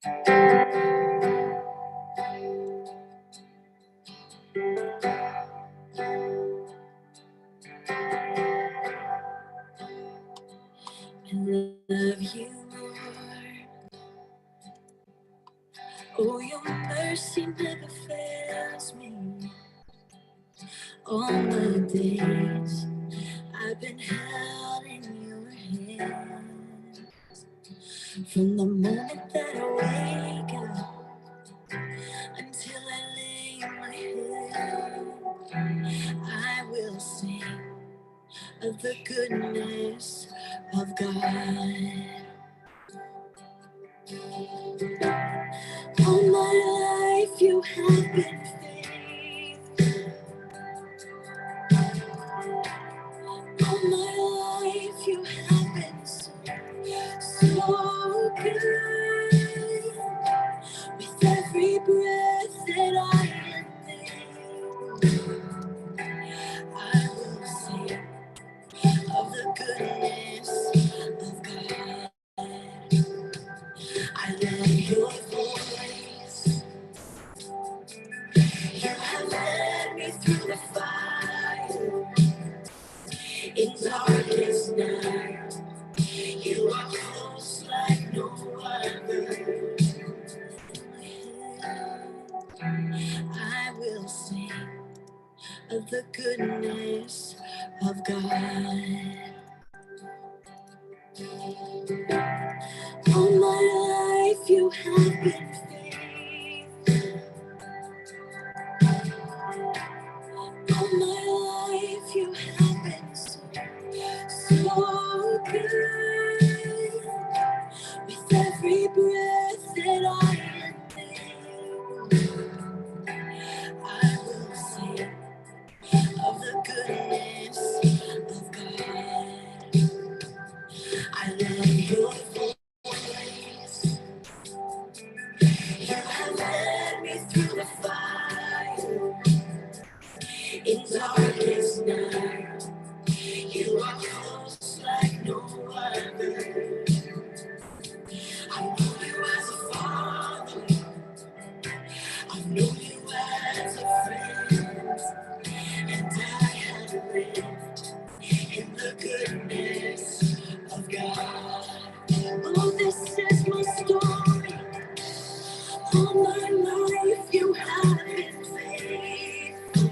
love you more. Oh, your mercy never fails me. All my days I've been held in your hand. From the moment that I wake up until I lay my head, I will sing of the goodness of God. All my life you have been faithful. All my life you have been so good. With every breath that I am able, I will sing of the goodness of God. I love your voice. You have led me through the fire. In darkest night, you are close like no other. I will sing of the goodness of God. All my life you have been faithful. All my life you have been so good. With every breath that I am able, I will sing of the goodness of God. I love your voice. You have led me through the fire. In darkest night, you are close like no other. I know you as a father. I know you as a friend. And I have lived in the goodness of God. Oh, this is my story. All my life you have been faithful.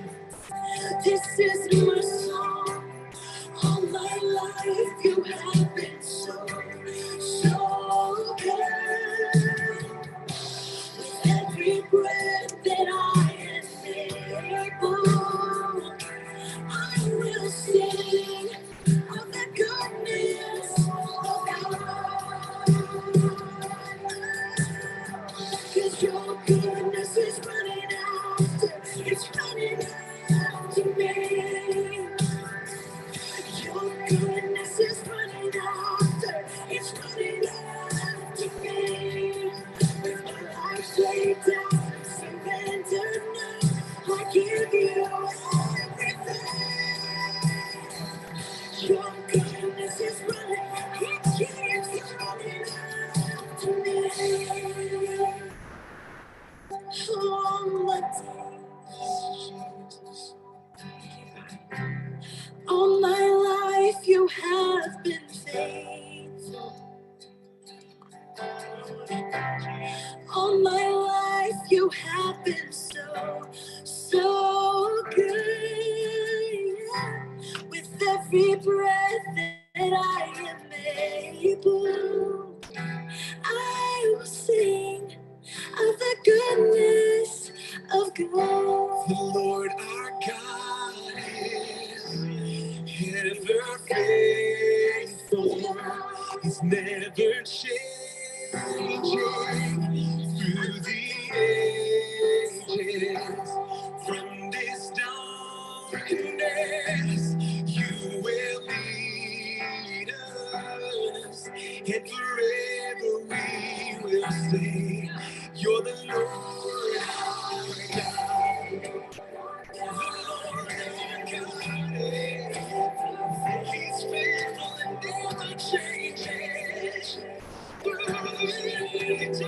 This is my song. All my life you have been so good. With every breath that I am able, I will sing of the goodness of God. 'Cause your goodness is running after, it's running after me. Your goodness is running after, it's running after me. With my life laid down, surrendered now, I give you everything. Your goodness is running, it keeps running after me. All my days, all my life you have been faithful. All my life you have been so good. With every breath that I am able, I will sing of the goodness of God. The Lord our God is ever faithful. He's never changing through the ages. From this darkness, you will lead us, and forever we will sing. You're the Lord our God. The Lord our God is. He's faithful and never changes. Through the ages.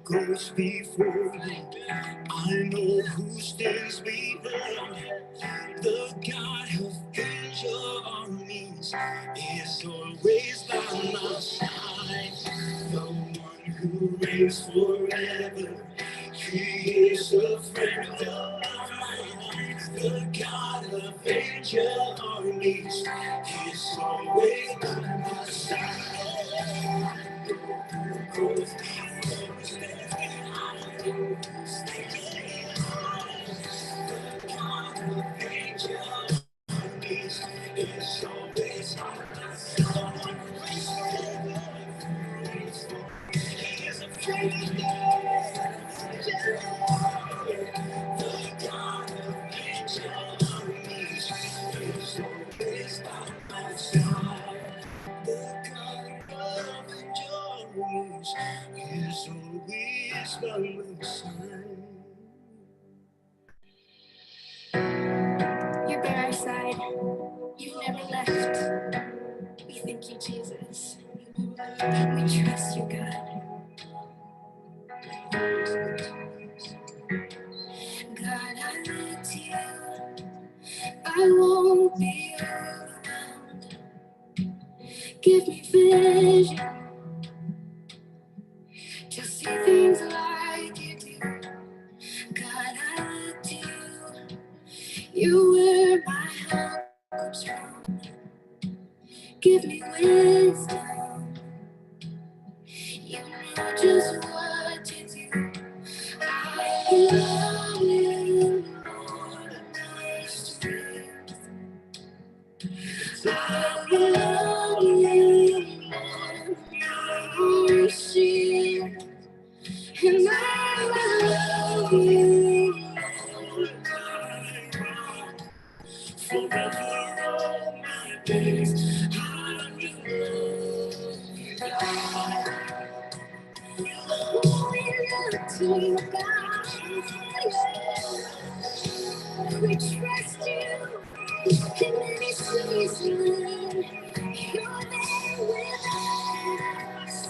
Goes before you, I know who stands behind. The God who fills your armies is always by my side. The one who reigns forever, he is a friend of mine. The God of angel armies is always by my side. Goes You're by our side. You never left. We thank you, Jesus. We trust you, God. God, I look to you. I won't be overwhelmed. Give me vision to see things like you do. God, I look to you. You were my help comes from. Give me wisdom. You know just what to do. I love you, Lord, my strength. I love you, Lord, my mercy. And I love you, Lord, my rock. Forever all my days, I will love you, God. We look to you, God. We trust you in any season. You're there with us.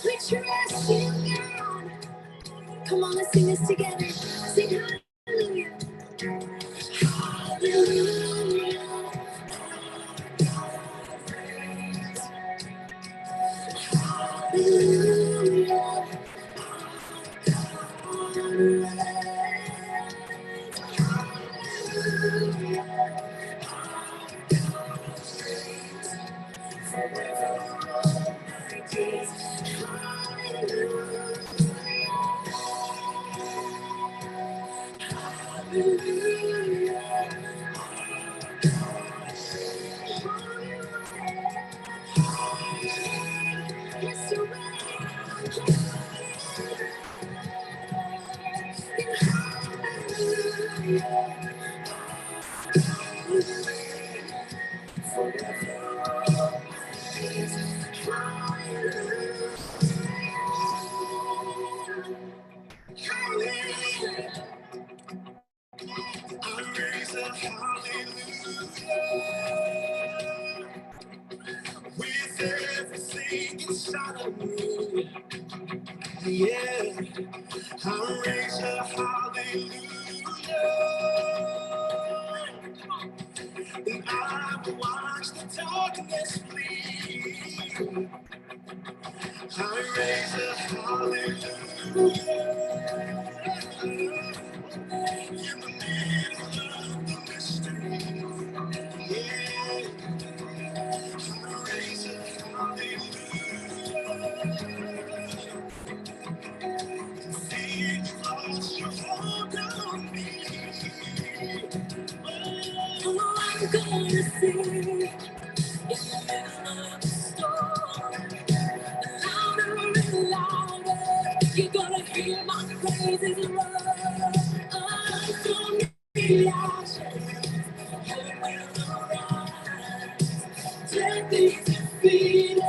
We trust you, God. Come on, let's sing this together. Sing hallelujah. Hallelujah. Hallelujah. With everything inside of me, yeah, I raise a hallelujah, and I will watch the darkness flee. I raise a hallelujah in the middle of the mystery, yeah, I raise a hallelujah. I'm gonna sing in the middle of the storm. You're gonna hear my praises roll from the ashes. Heaven will arise. Death is defeated.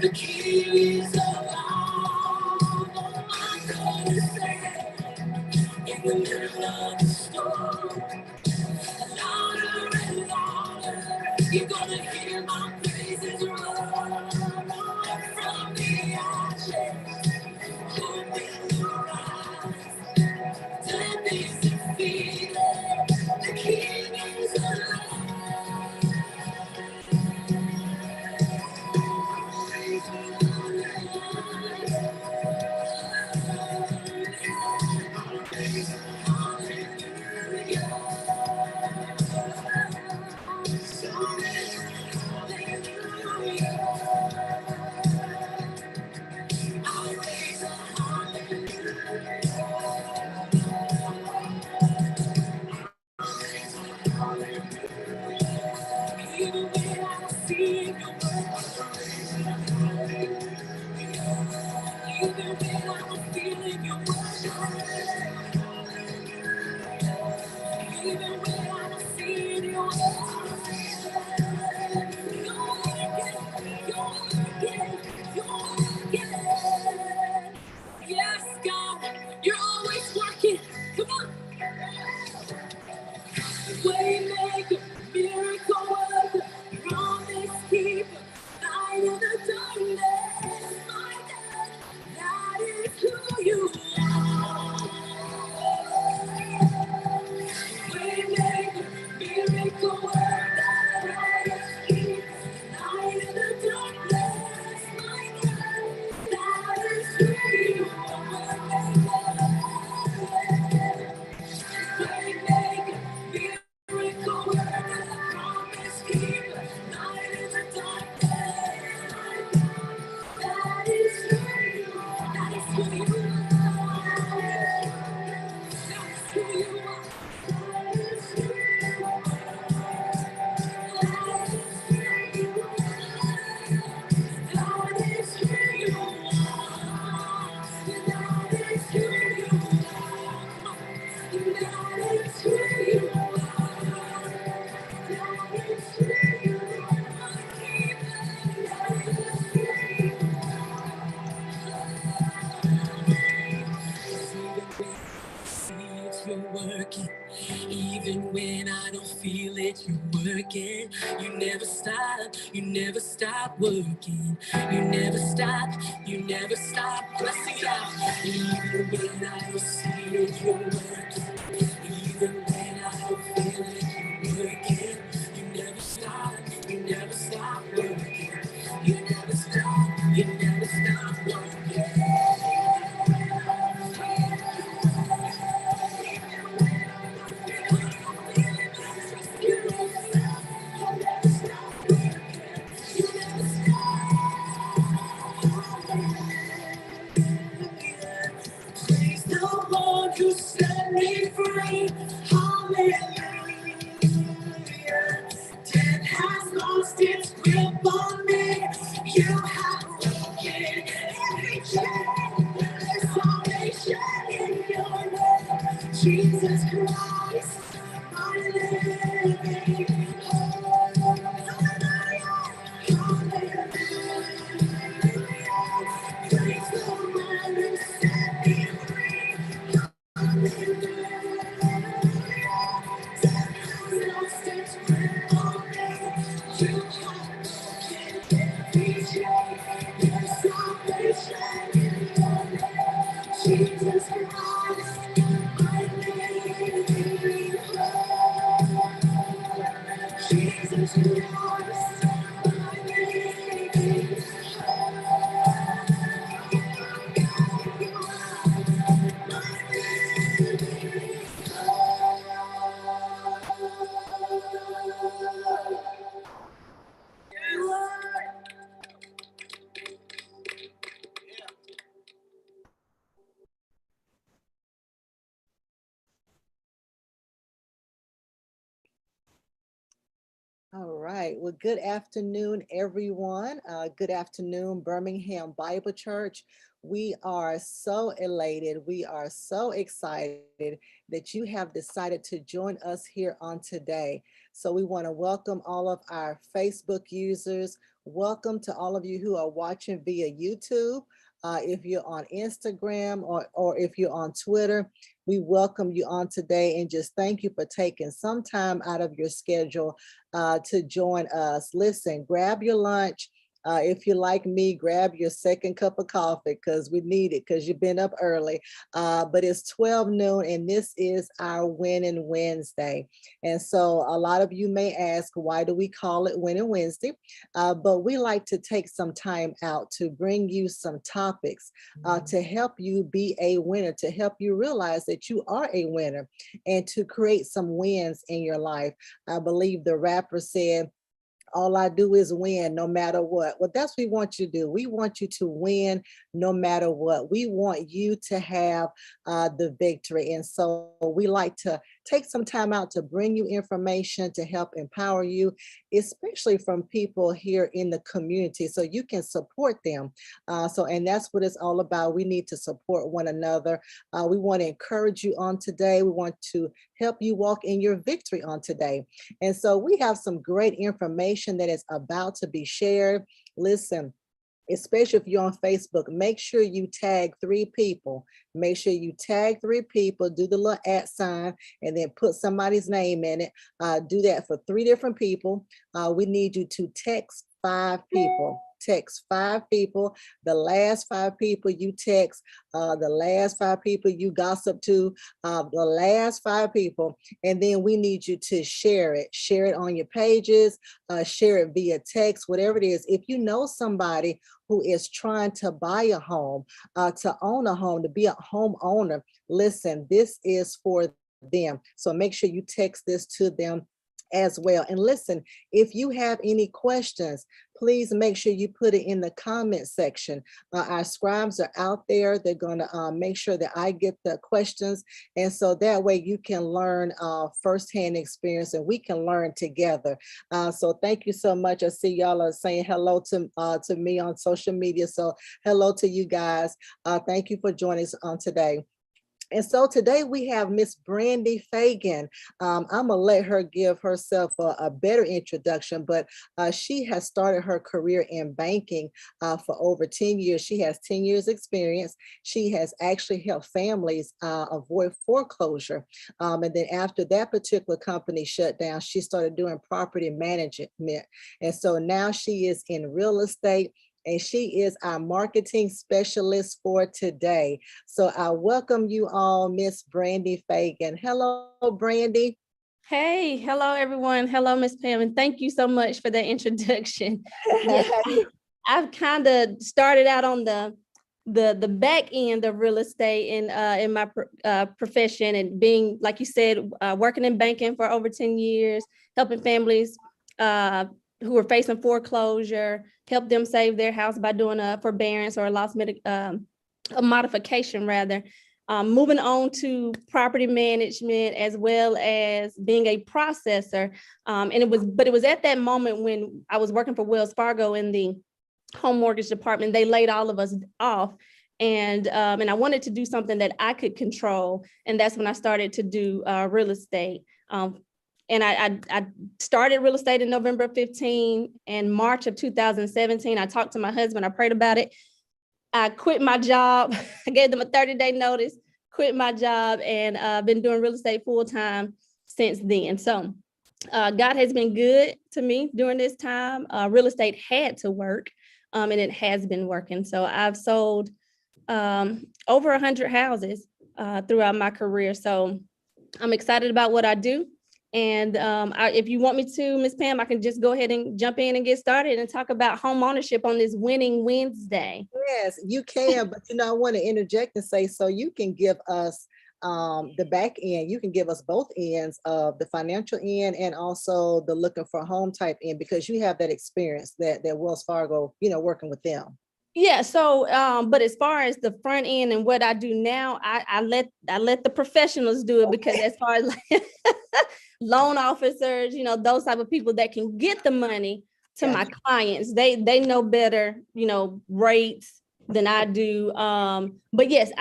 The King is alive. Oh, my God is saved in the middle of the storm. Louder and louder, you're gonna hear my praises roll from the ashes. Hope will arise. Death is defeated. The King is alive. Even when I don't see your even when I don't feel it, your even when I don't see it, you're working. Yes, God, you're always working. Come on. Waymaker, miracle worker, promise keeper, light in the darkness, my God, that is who you are. Waymaker, miracle worker, promise keeper, light in the darkness, my God, that is who you are. Waymaker, miracle worker, promise keeper, light in the darkness. That is who you are. That is who you are. That is who you are. That is who you are. That is who you are. That is who you are. That is who you are. That is who you are. You're working, even when I don't feel it, you're working. You never stop working. You never stop. Let's sing it out. Even when I don't see it, you're working. Even when I don't feel it, you're working. You never stop working. You never stop working. Praise the Lord who set me free. Hallelujah. Death has lost its grip on me. You have broken every chain. There's salvation in your name. Jesus Christ, my living hope. Hallelujah. Praise the Lord who set me free. Jesus Christ, my living right. Well, good afternoon, everyone. Good afternoon, Birmingham Bible Church. We are so elated. We are so excited that you have decided to join us here on today. So, we want to welcome all of our Facebook users. Welcome to all of you who are watching via YouTube. If you're on Instagram or if you're on Twitter, we welcome you on today and just thank you for taking some time out of your schedule to join us. Listen, grab your lunch. If you're like me, grab your second cup of coffee because we need it because you've been up early. But it's 12 noon and this is our Winning Wednesday. And so a lot of you may ask, why do we call it Winning Wednesday? But we like to take some time out to bring you some topics to help you be a winner, to help you realize that you are a winner and to create some wins in your life. I believe the rapper said, all I do is win no matter what. Well, that's what we want you to do. We want you to win no matter what. We want you to have the victory. And so we like to take some time out to bring you information to help empower you, especially from people here in the community so you can support them. And that's what it's all about. We need to support one another. We want to encourage you on today. We want to help you walk in your victory on today. And so we have some great information that is about to be shared. Listen, especially if you're on Facebook, make sure you tag 3 people. Make sure you tag 3 people, do the little @ sign, and then put somebody's name in it. Do that for 3 different people. We need you to text 5 people. Text 5 people. The last 5 people you text, the last 5 people you gossip to, the last 5 people. And then we need you to share it. Share it on your pages, share it via text, whatever it is. If you know somebody who is trying to buy a home, to own a home, to be a homeowner, listen, this is for them. So make sure you text this to them as well. And listen, if you have any questions, please make sure you put it in the comment section. Our scribes are out there. They're going to make sure that I get the questions. And so that way you can learn firsthand experience and we can learn together. So thank you so much. I see y'all are saying hello to me on social media. So hello to you guys. Thank you for joining us on today. And so today we have Miss Brandi Feagin. I'm gonna let her give herself a better introduction, but she has started her career in banking for over 10 years. She has 10 years experience. She has actually helped families avoid foreclosure. And then after that particular company shut down, she started doing property management. And so now she is in real estate. And she is our marketing specialist for today. So I welcome you all, Miss Brandi Feagin. Hello, Brandi. Hey, hello everyone. Hello, Miss Pam, and thank you so much for that introduction. Yeah, I've kind of started out on the back end of real estate in my profession, and being, like you said, working in banking for over 10 years, helping families who are facing foreclosure, help them save their house by doing a forbearance or a modification rather. Moving on to property management as well as being a processor. And it was at that moment when I was working for Wells Fargo in the home mortgage department. They laid all of us off. And I wanted to do something that I could control. And that's when I started to do real estate. And I started real estate in November 15, and March of 2017, I talked to my husband, I prayed about it. I quit my job. I gave them a 30-day notice, quit my job, and been doing real estate full time since then. So God has been good to me during this time. Real estate had to work, and it has been working. So I've sold over 100 houses throughout my career. So I'm excited about what I do. And if you want me to, Ms. Pam, I can just go ahead and jump in and get started and talk about home ownership on this Winning Wednesday. Yes, you can, but I want to interject and say, so you can give us the back end, you can give us both ends of the financial end and also the looking for home type end, because you have that experience that Wells Fargo, working with them. Yeah. So, but as far as the front end and what I do now, I let the professionals do it, because as far as like loan officers, those type of people that can get the money to my clients, they know better, rates than I do. But yes,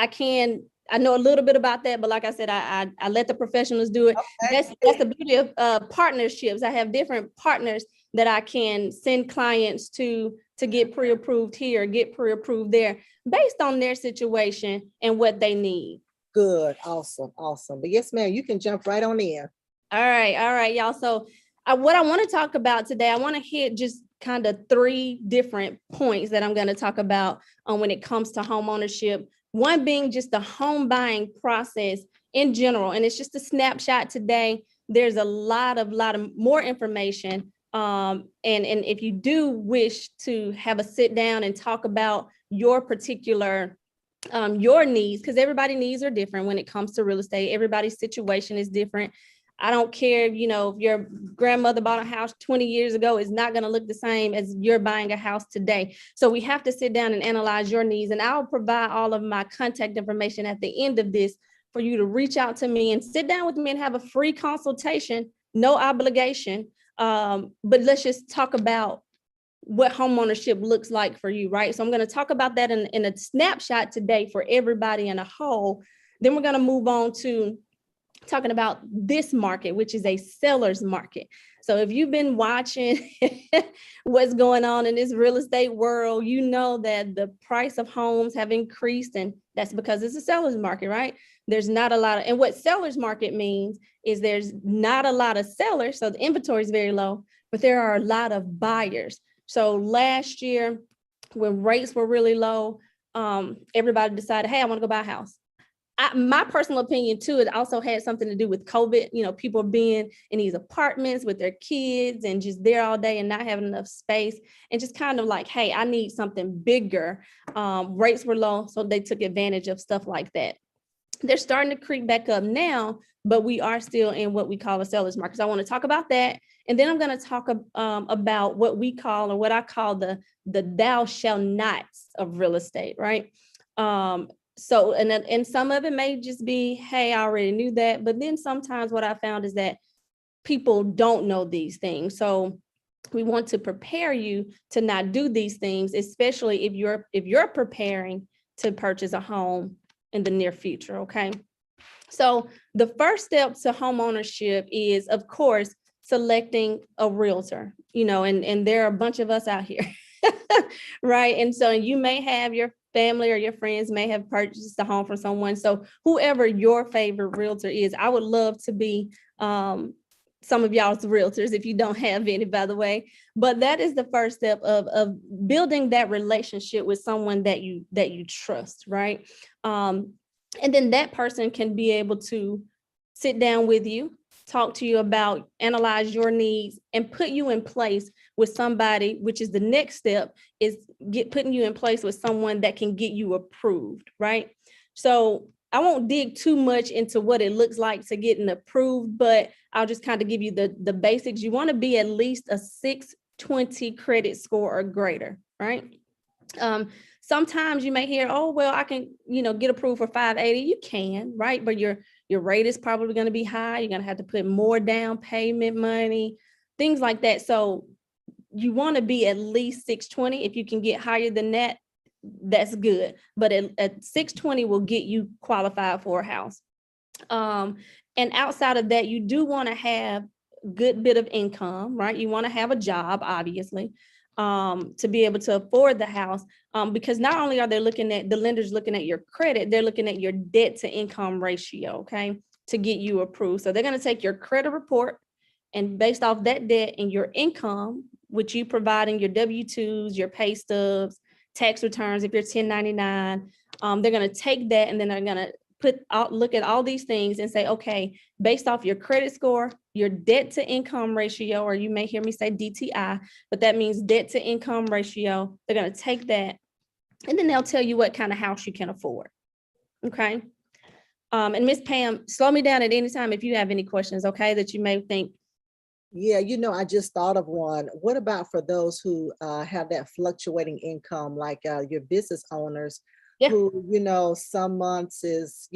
I know a little bit about that, but like I said, I let the professionals do it. That's the beauty of partnerships. I have different partners that I can send clients to get pre-approved here, get pre-approved there, based on their situation and what they need. Good. Awesome. But yes, ma'am, you can jump right on in. All right, y'all. So what I want to talk about today, I want to hit just kind of 3 different points that I'm going to talk about when it comes to home ownership. One being just the home buying process in general. And it's just a snapshot today. There's a lot of more information. And if you do wish to have a sit down and talk about your particular your needs, because everybody's needs are different when it comes to real estate. Everybody's situation is different. I don't care, if your grandmother bought a house 20 years ago, it's not going to look the same as you're buying a house today. So we have to sit down and analyze your needs. And I'll provide all of my contact information at the end of this for you to reach out to me and sit down with me and have a free consultation, no obligation. But let's just talk about what homeownership looks like for you, right? So I'm going to talk about that in a snapshot today for everybody in a whole. Then we're going to move on to talking about this market, which is a seller's market. So if you've been watching what's going on in this real estate world, you know that the price of homes have increased, and that's because it's a seller's market, right? There's not a lot of, and what seller's market means is there's not a lot of sellers, so the inventory is very low, but there are a lot of buyers. So last year, when rates were really low, everybody decided, hey, I want to go buy a house. My personal opinion too, it also had something to do with COVID, people being in these apartments with their kids and just there all day and not having enough space, and just kind of like, hey, I need something bigger. Rates were low, so they took advantage of stuff like that. They're starting to creep back up now, but we are still in what we call a seller's market. So I want to talk about that. And then I'm going to talk about what we call, or what I call the thou shall nots of real estate, right? So, and some of it may just be, hey, I already knew that. But then sometimes what I found is that people don't know these things. So we want to prepare you to not do these things, especially if you're preparing to purchase a home in the near future. Okay. So the first step to home ownership is, of course, selecting a realtor, and there are a bunch of us out here. Right. And so you may have your family or your friends may have purchased a home from someone. So whoever your favorite realtor is, I would love to be some of y'all's realtors if you don't have any, by the way. But that is the first step of building that relationship with someone that you trust, right? And then that person can be able to sit down with you, talk to you about, analyze your needs, and put you in place with somebody, which is the next step, is putting you in place with someone that can get you approved, right? So I won't dig too much into what it looks like to getting approved, but I'll just kind of give you the basics. You want to be at least a 620 credit score or greater, right? Sometimes you may hear, oh, well, I can, get approved for 580. You can, right? But your rate is probably going to be high. You're going to have to put more down payment money, things like that. So you want to be at least 620. If you can get higher than that, that's good. But at 620 will get you qualified for a house. And outside of that, you do want to have a good bit of income, right? You want to have a job, obviously, to be able to afford the house, because not only are they the lenders looking at your credit, they're looking at your debt to income ratio, okay, to get you approved. So they're going to take your credit report, and based off that debt and your income, which you providing your W-2s, your pay stubs, tax returns, if you're 1099, they're going to take that, and then they're going to look at all these things and say, okay, based off your credit score, your debt to income ratio, or you may hear me say DTI, but that means debt to income ratio. They're going to take that, and then they'll tell you what kind of house you can afford. Okay. And Miss Pam, slow me down at any time if you have any questions, okay, that you may think Yeah, I just thought of one. What about for those who have that fluctuating income, like your business owners Yeah. who, some months is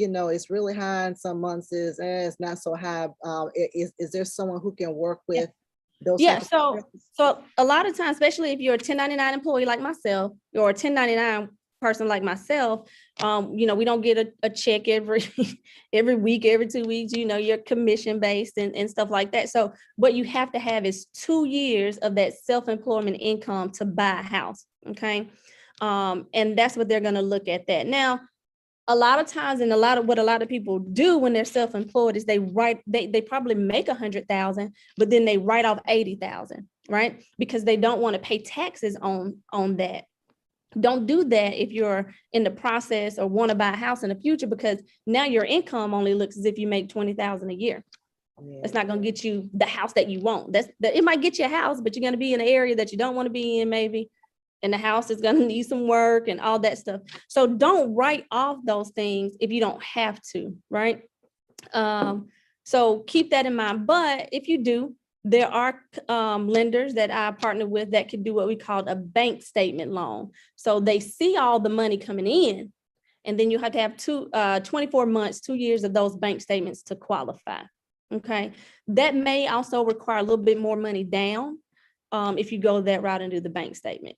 really high and some months it's not so high. Is there someone who can work Yeah. with those Yeah. type of So a lot of times, especially if you're a 1099 employee like myself, or a 1099 person like myself, we don't get a check every every week, every 2 weeks, you're commission based and stuff like that. So what you have to have is 2 years of that self-employment income to buy a house. Okay. And that's what they're going to look at that. Now, a lot of times, and what a lot of people do when they're self-employed is they probably make 100,000, but then they write off 80,000, right? Because they don't want to pay taxes on that. Don't do that if you're in the process or want to buy a house in the future, because now your income only looks as if you make 20,000 a year. It's not going to get you the house that you want. It might get you a house, but you're going to be in an area that you don't want to be in, maybe. And the house is going to need some work and all that stuff. So don't write off those things if you don't have to, right? So keep that in mind. But if you do, there are lenders that I partner with that can do what we call a bank statement loan. So they see all the money coming in, and then you have to have 24 months, 2 years of those bank statements to qualify. Okay. That may also require a little bit more money down if you go that route and do the bank statement.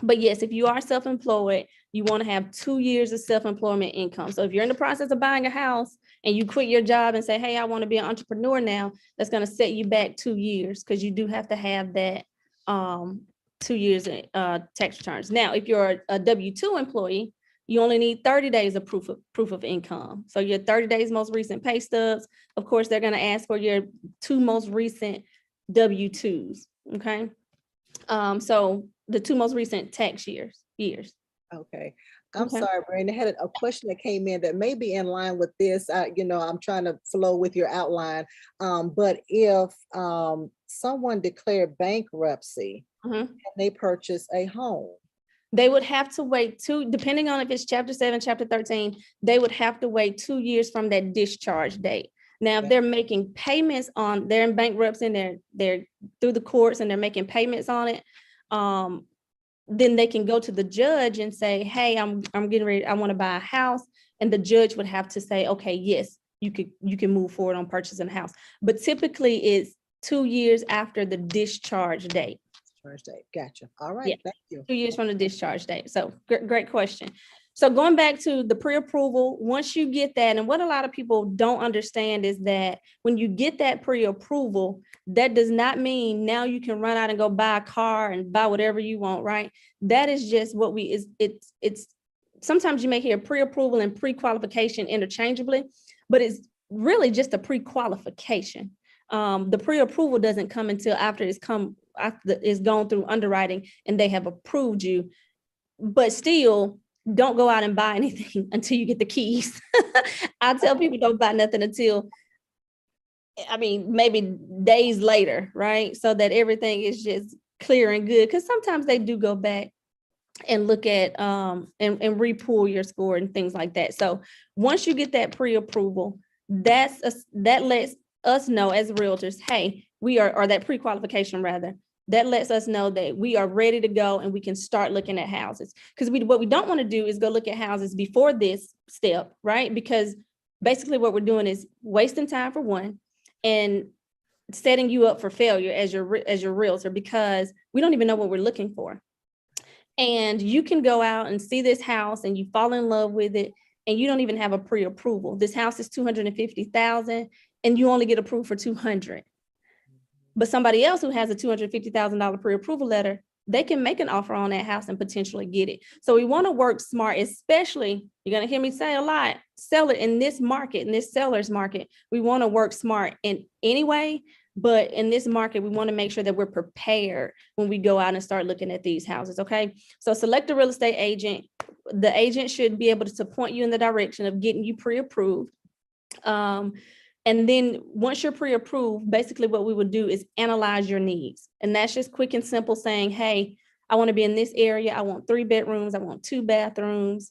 But yes, if you are self-employed, you want to have 2 years of self-employment income. So if you're in the process of buying a house and you quit your job and say, hey, I want to be an entrepreneur now, that's going to set you back 2 years, because you do have to have that 2 years tax returns. Now, if you're a W-2 employee, you only need 30 days of proof of income. So your 30 days most recent pay stubs, of course, they're going to ask for your 2 most recent W-2s. Okay. So the 2 most recent tax years. Okay. I'm sorry, Brandi. I had a question that came in that may be in line with this. I'm trying to flow with your outline. But if someone declared bankruptcy and they purchase a home, they would have to wait depending on if it's Chapter 7, Chapter 13, they would have to wait 2 years from that discharge date. Now, if they're making payments they're in bankruptcy and they're through the courts and they're making payments on it, then they can go to the judge and say, hey, I'm getting ready, I want to buy a house. And the judge would have to say, okay, yes, you can move forward on purchasing a house. But typically it's 2 years after the discharge date. Gotcha. All right. Thank you. 2 years from the discharge date. So great question. So going back to the pre-approval, once you get that, and what a lot of people don't understand is that when you get that pre-approval, that does not mean now you can run out and go buy a car and buy whatever you want, right? That is just what it's sometimes you may hear pre-approval and pre-qualification interchangeably, but it's really just a pre-qualification. The pre-approval doesn't come until after it's gone through underwriting and they have approved you. But still, don't go out and buy anything until you get the keys. I tell people don't buy nothing until, maybe days later, right? So that everything is just clear and good. Because sometimes they do go back and look at and re-pull your score and things like that. So once you get that pre-approval, that lets us know as realtors, hey, we are, or that pre-qualification rather, that lets us know that we are ready to go and we can start looking at houses. Because what we don't want to do is go look at houses before this step, right? Because basically what we're doing is wasting time for one, and setting you up for failure as your realtor, because we don't even know what we're looking for. And you can go out and see this house and you fall in love with it and you don't even have a pre-approval. This house is $250,000 and you only get approved for $200,000. But somebody else who has a $250,000 pre-approval letter, they can make an offer on that house and potentially get it. So we want to work smart, especially, you're going to hear me say a lot, seller in this market, in this seller's market, we want to work smart in any way. But in this market, we want to make sure that we're prepared when we go out and start looking at these houses. Okay. So select a real estate agent. The agent should be able to point you in the direction of getting you pre-approved. And then once you're pre-approved, basically what we would do is analyze your needs. And that's just quick and simple saying, hey, I want to be in this area. I want 3 bedrooms. I want 2 bathrooms.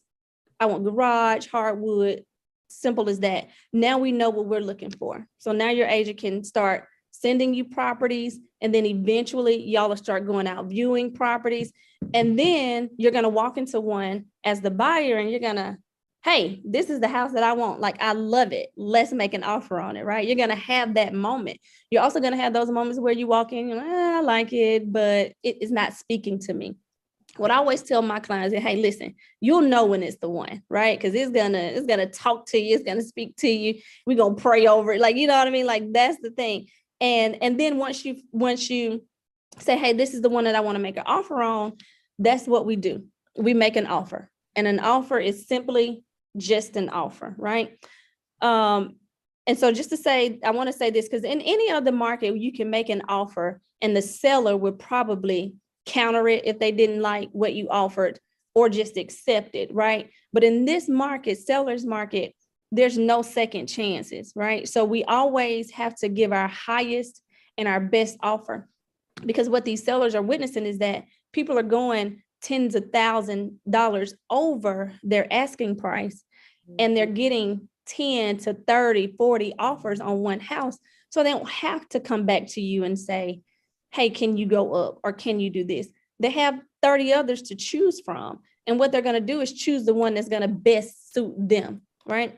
I want garage, hardwood, simple as that. Now we know what we're looking for. So now your agent can start sending you properties, and then eventually y'all will start going out viewing properties. And then you're going to walk into one as the buyer and you're going to, hey, this is the house that I want. Like, I love it. Let's make an offer on it, right? You're going to have that moment. You're also going to have those moments where you walk in, you're like, I like it, but it is not speaking to me. What I always tell my clients is, hey, listen, you'll know when it's the one, right? Because it's gonna talk to you, it's gonna speak to you. We're gonna pray over it. Like, you know what I mean? Like, that's the thing. And then once you say, hey, this is the one that I want to make an offer on, that's what we do. We make an offer. And an offer is simply just an offer, right? And so just to say, I want to say this, because in any other market, you can make an offer and the seller would probably counter it if they didn't like what you offered or just accept it, right? But in this market, seller's market, there's no second chances, right? So we always have to give our highest and our best offer, because what these sellers are witnessing is that people are going tens of $1,000s over their asking price, and they're getting 10 to 30, 40 offers on one house. So they don't have to come back to you and say, hey, can you go up or can you do this? They have 30 others to choose from. And what they're going to do is choose the one that's going to best suit them, right?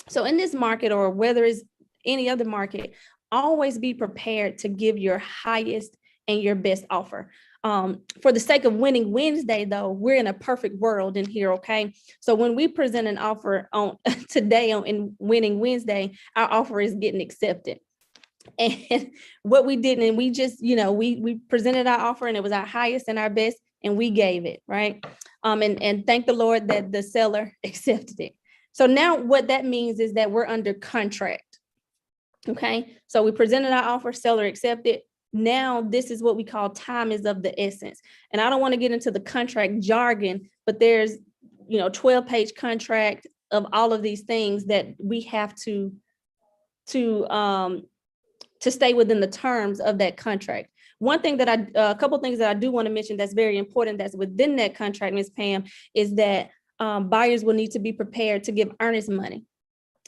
So in this market, or whether it's any other market, always be prepared to give your highest and your best offer. For the sake of Winning Wednesday, though, we're in a perfect world in here, okay? So when we present an offer on today in Winning Wednesday, our offer is getting accepted. And what we did, and we just, we presented our offer and it was our highest and our best, and we gave it, right? And thank the Lord that the seller accepted it. So now what that means is that we're under contract. Okay, so we presented our offer, seller accepted. Now this is what we call time is of the essence. And I don't want to get into the contract jargon, but there's 12-page contract of all of these things that we have to stay within the terms of that contract. One thing that a couple of things that I do want to mention that's very important that's within that contract, Ms. Pam, is that buyers will need to be prepared to give earnest money.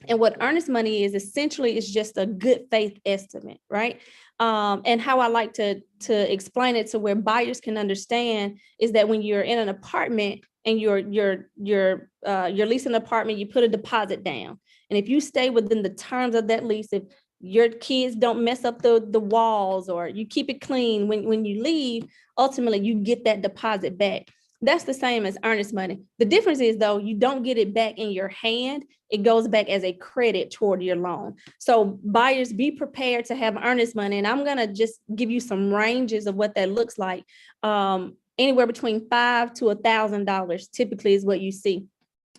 And what earnest money is essentially is just a good faith estimate, right? And how I like to explain it to where buyers can understand is that when you're in an apartment and you're leasing an apartment, you put a deposit down. And if you stay within the terms of that lease, if your kids don't mess up the walls or you keep it clean when you leave, ultimately you get that deposit back. That's the same as earnest money. The difference is, though, you don't get it back in your hand. It goes back as a credit toward your loan. So buyers, be prepared to have earnest money. And I'm going to just give you some ranges of what that looks like. Anywhere between $500 to $1,000 typically is what you see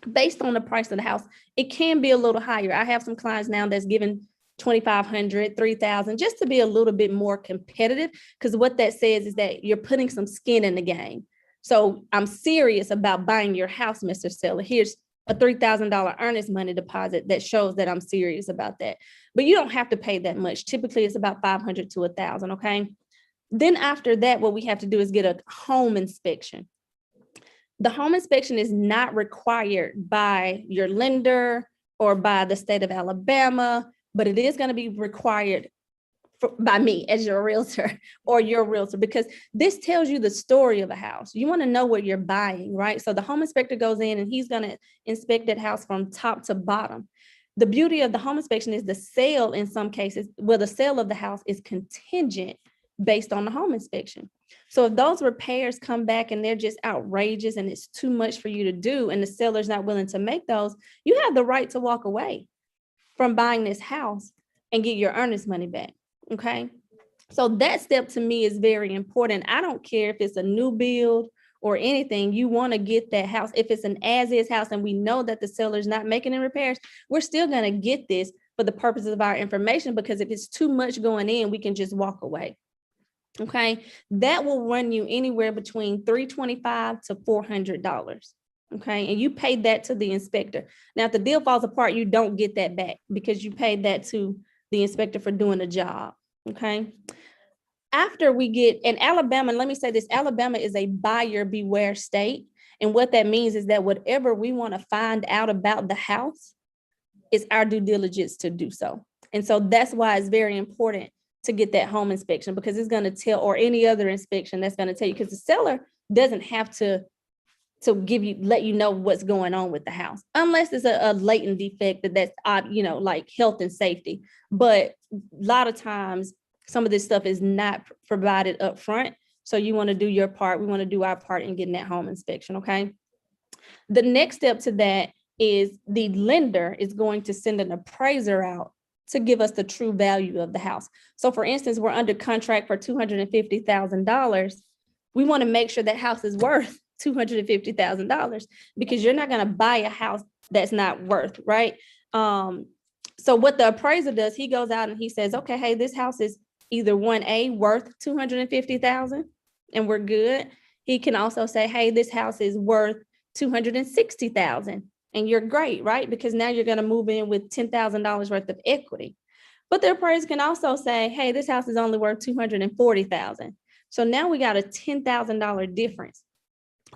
based on the price of the house. It can be a little higher. I have some clients now that's given $2,500, $3,000, just to be a little bit more competitive, because what that says is that you're putting some skin in the game. So I'm serious about buying your house, Mr. Seller. Here's a $3,000 earnest money deposit that shows that I'm serious about that. But you don't have to pay that much. Typically, it's about $500 to $1,000, okay? Then after that, what we have to do is get a home inspection. The home inspection is not required by your lender or by the state of Alabama, but it is going to be required by me as your realtor or your realtor, because this tells you the story of a house. You want to know what you're buying, right? So the home inspector goes in and he's going to inspect that house from top to bottom. The beauty of the home inspection is the sale, in some cases, where the sale of the house is contingent based on the home inspection. So if those repairs come back and they're just outrageous and it's too much for you to do and the seller's not willing to make those, you have the right to walk away from buying this house and get your earnest money back. Okay. So that step to me is very important. I don't care if it's a new build or anything. You want to get that house. If it's an as-is house and we know that the seller's not making any repairs, we're still going to get this for the purposes of our information, because if it's too much going in, we can just walk away. Okay. That will run you anywhere between $325 to $400. Okay. And you pay that to the inspector. Now, if the deal falls apart, you don't get that back because you paid that to the inspector for doing the job. Okay. After we get in Alabama, and let me say this, Alabama is a buyer beware state. And what that means is that whatever we want to find out about the house, it's our due diligence to do so. And so that's why it's very important to get that home inspection, because it's going to tell, or any other inspection that's going to tell you, because the seller doesn't have to let you know what's going on with the house, unless it's a latent defect that's like health and safety. But a lot of times some of this stuff is not provided up front. So you want to do your part. We want to do our part in getting that home inspection. Okay. The next step to that is the lender is going to send an appraiser out to give us the true value of the house. So for instance, we're under contract for $250,000. We want to make sure that house is worth $250,000, because you're not going to buy a house that's not worth, right? So what the appraiser does, he goes out and he says, okay, hey, this house is either 1A worth $250,000 and we're good. He can also say, hey, this house is worth $260,000 and you're great, right? Because now you're going to move in with $10,000 worth of equity. But the appraiser can also say, hey, this house is only worth $240,000. So now we got a $10,000 difference.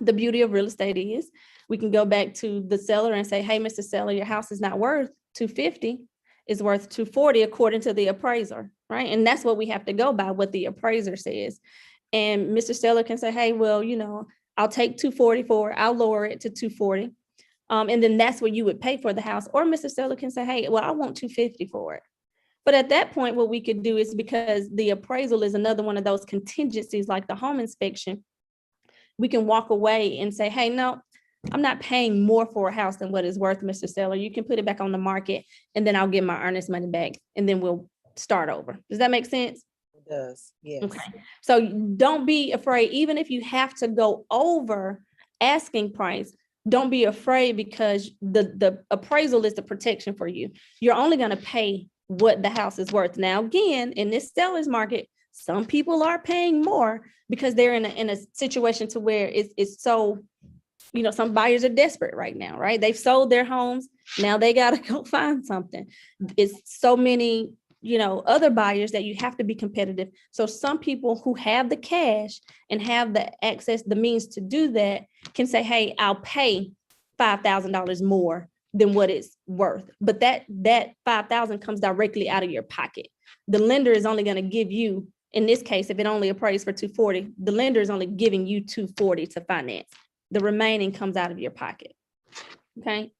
The beauty of real estate is we can go back to the seller and say, hey, Mr. Seller, your house is not worth $250, it's worth $240 according to the appraiser, right? And that's what we have to go by, what the appraiser says. And Mr. Seller can say, hey, well, I'll take $240 for it, I'll lower it to $240. And then that's what you would pay for the house. Or Mr. Seller can say, hey, well, I want $250 for it. But at that point, what we could do is, because the appraisal is another one of those contingencies like the home inspection, we can walk away and say, hey, no, I'm not paying more for a house than what it's worth, Mr. Seller. You can put it back on the market and then I'll get my earnest money back and then we'll start over. Does that make sense? It does, yes. Okay. So don't be afraid, even if you have to go over asking price, don't be afraid, because the appraisal is the protection for you. You're only going to pay what the house is worth. Now, again, in this seller's market, some people are paying more because they're in a situation to where it's so, some buyers are desperate right now, right? They've sold their homes. Now they got to go find something. It's so many, other buyers that you have to be competitive. So some people who have the cash and have the access, the means to do that, can say, hey, I'll pay $5,000 more than what it's worth. But that $5,000 comes directly out of your pocket. The lender is only going to give you, in this case, if it only appraised for $240, the lender is only giving you $240 to finance. The remaining comes out of your pocket. Okay.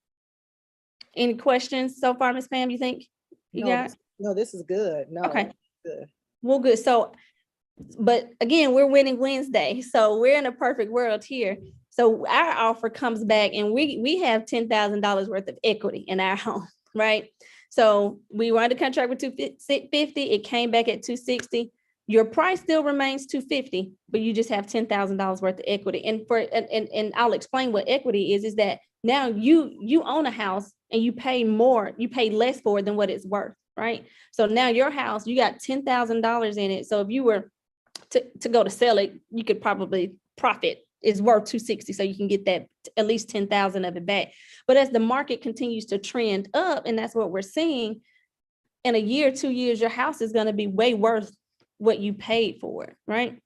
Any questions so far, Ms. Pam, you think you got? No, this is good. No. Okay. Good. Well, good. So, but again, we're winning Wednesday. So we're in a perfect world here. So our offer comes back and we have $10,000 worth of equity in our home, right? So we were under contract with $250. It came back at $260. Your price still remains $250, but you just have $10,000 worth of equity. And I'll explain what equity is that now you own a house and you pay less for it than what it's worth, right? So now your house, you got $10,000 in it. So if you were to go to sell it, you could probably profit. It's worth $260, so you can get that at least $10,000 of it back. But as the market continues to trend up, and that's what we're seeing, in a year, 2 years, your house is going to be way worth what you paid for it, right?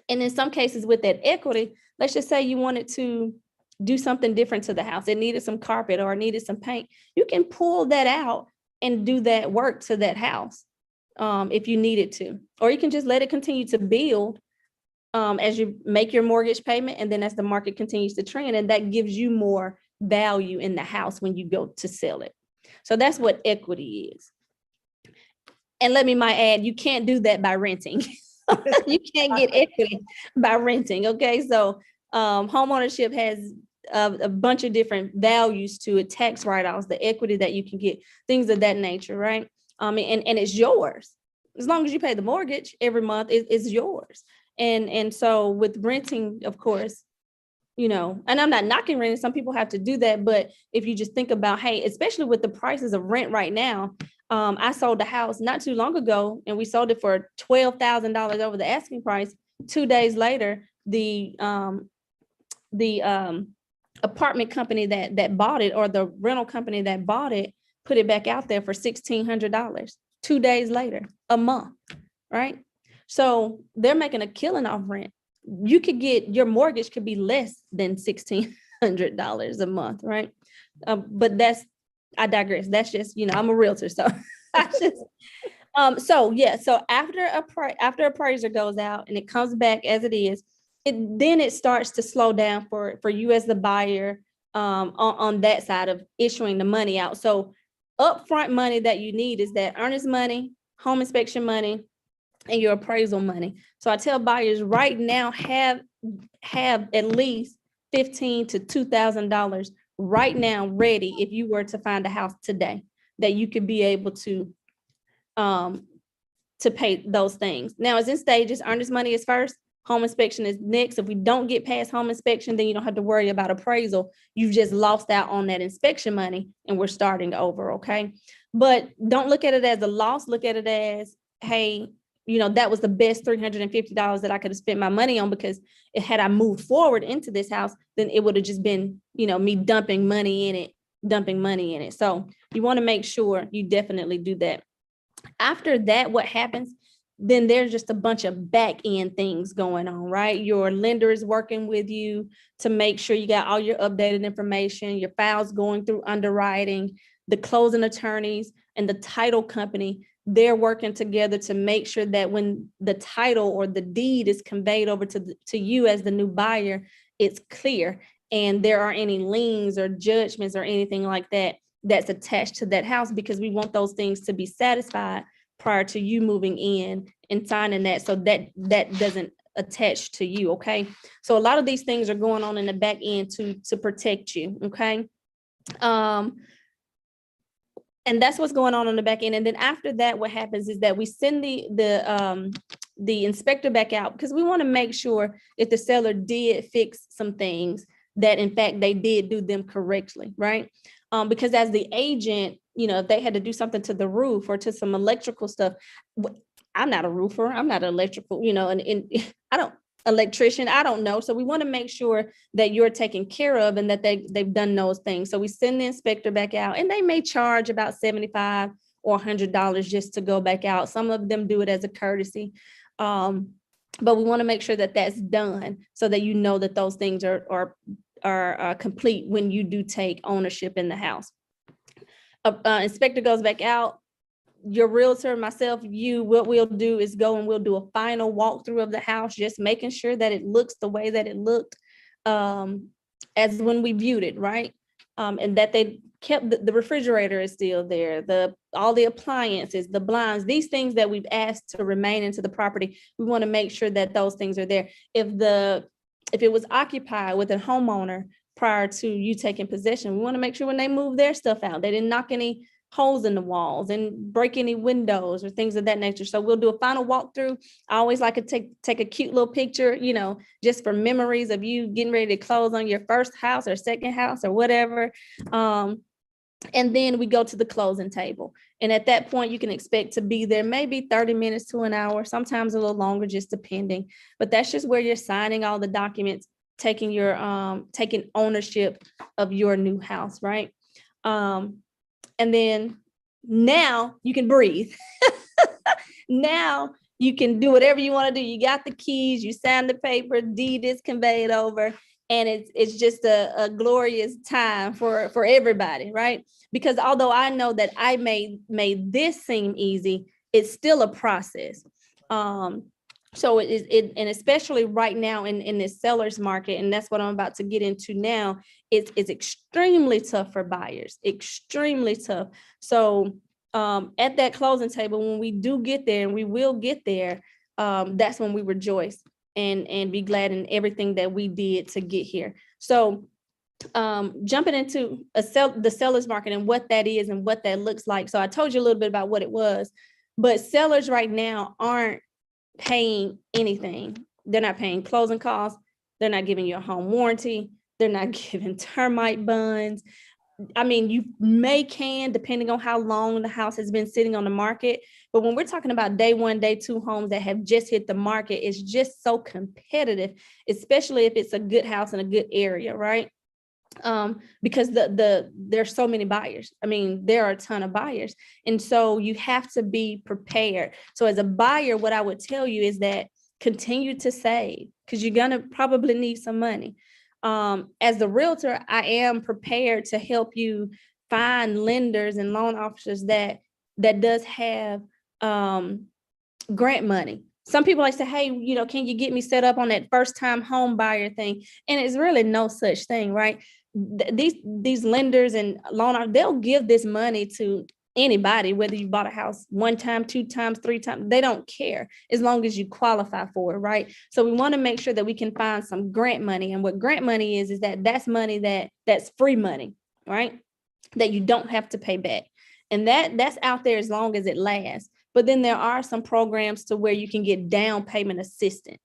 And in some cases with that equity, let's just say you wanted to do something different to the house. It needed some carpet or needed some paint. You can pull that out and do that work to that house if you needed to, or you can just let it continue to build as you make your mortgage payment, and then as the market continues to trend, and that gives you more value in the house when you go to sell it. So that's what equity is. And let me add, you can't do that by renting. You can't get equity by renting. Okay, so homeownership has a bunch of different values to it, tax write-offs, the equity that you can get, things of that nature, right? And it's yours. As long as you pay the mortgage every month, it's yours. And so with renting, of course, and I'm not knocking renting. Some people have to do that. But if you just think about, hey, especially with the prices of rent right now, I sold the house not too long ago and we sold it for $12,000 over the asking price. 2 days later, the apartment company that bought it, or the rental company that bought it, put it back out there for $1,600 2 days later, a month, right? So they're making a killing off rent. You could get, your mortgage could be less than $1,600 a month, right? But I digress. That's just, I'm a realtor, so So after appraiser goes out and it comes back as it is, it starts to slow down for you as the buyer, on that side of issuing the money out. So upfront money that you need is that earnest money, home inspection money, and your appraisal money. So I tell buyers right now, have at least $15 to $2,000 right now ready if you were to find a house today that you could be able to pay those things. Now it's in stages. Earnest money is first. Home inspection is next. If we don't get past home inspection, then you don't have to worry about appraisal. You've just lost out on that inspection money and we're starting over, okay? But don't look at it as a loss. Look at it as, hey, that was the best $350 that I could have spent my money on, because had I moved forward into this house, then it would have just been, me dumping money in it. So you want to make sure you definitely do that. After that, what happens? Then there's just a bunch of back end things going on, right? Your lender is working with you to make sure you got all your updated information, your files going through underwriting, the closing attorneys and the title company, they're working together to make sure that when the title or the deed is conveyed over to you as the new buyer, it's clear and there aren't any liens or judgments or anything like that that's attached to that house, because we want those things to be satisfied prior to you moving in and signing that, so that doesn't attach to you. Okay, so a lot of these things are going on in the back end to protect you. Okay, and that's what's going on the back end. And then after that, what happens is that we send the inspector back out, because we want to make sure if the seller did fix some things, that in fact they did do them correctly, right? Because as the agent, if they had to do something to the roof or to some electrical stuff, I'm not a roofer, I'm not electrical, and I don't electrician, I don't know. So we want to make sure that you're taken care of and that they've done those things. So we send the inspector back out, and they may charge about $75 or $100 just to go back out. Some of them do it as a courtesy. But we want to make sure that that's done so that that those things are complete when you do take ownership in the house. Inspector goes back out. Your realtor, myself, what we'll do is go and we'll do a final walkthrough of the house, just making sure that it looks the way that it looked as when we viewed it, right? And that they kept the refrigerator is still there, all the appliances, the blinds, these things that we've asked to remain into the property. We want to make sure that those things are there. If it was occupied with a homeowner prior to you taking possession, we want to make sure when they move their stuff out, they didn't knock any holes in the walls and break any windows or things of that nature. So we'll do a final walkthrough. I always like to take a cute little picture, just for memories of you getting ready to close on your first house or second house or whatever. And then we go to the closing table. And at that point, you can expect to be there maybe 30 minutes to an hour, sometimes a little longer, just depending. But that's just where you're signing all the documents, taking ownership of your new house, right? And then now you can breathe. Now you can do whatever you want to do. You got the keys, you sign the paper, deed is conveyed over, and it's just a glorious time for everybody, right? Because although I know that I made this seem easy, it's still a process. So and especially right now in this seller's market, and that's what I'm about to get into now, it's extremely tough for buyers, extremely tough. So at that closing table, when we do get there, and we will get there, that's when we rejoice and be glad in everything that we did to get here. So jumping into the seller's market and what that is and what that looks like. So I told you a little bit about what it was, but sellers right now aren't paying anything. They're not paying closing costs. They're not giving you a home warranty. They're not giving termite bonds. I mean, you can, depending on how long the house has been sitting on the market. But when we're talking about day one, day two homes that have just hit the market, it's just so competitive, especially if it's a good house in a good area, right? Because there's so many buyers. I mean, there are a ton of buyers. And so you have to be prepared. So as a buyer, what I would tell you is that continue to save, because you're going to probably need some money. As the realtor, I am prepared to help you find lenders and loan officers that does have grant money. Some people like say, hey, can you get me set up on that first time home buyer thing? And it's really no such thing, right? These lenders and loan, they'll give this money to anybody, whether you bought a house 1 time, 2 times, 3 times, they don't care as long as you qualify for it, right? So we want to make sure that we can find some grant money. And what grant money is that's money that's free money, right? That you don't have to pay back. And that's out there as long as it lasts. But then there are some programs to where you can get down payment assistance.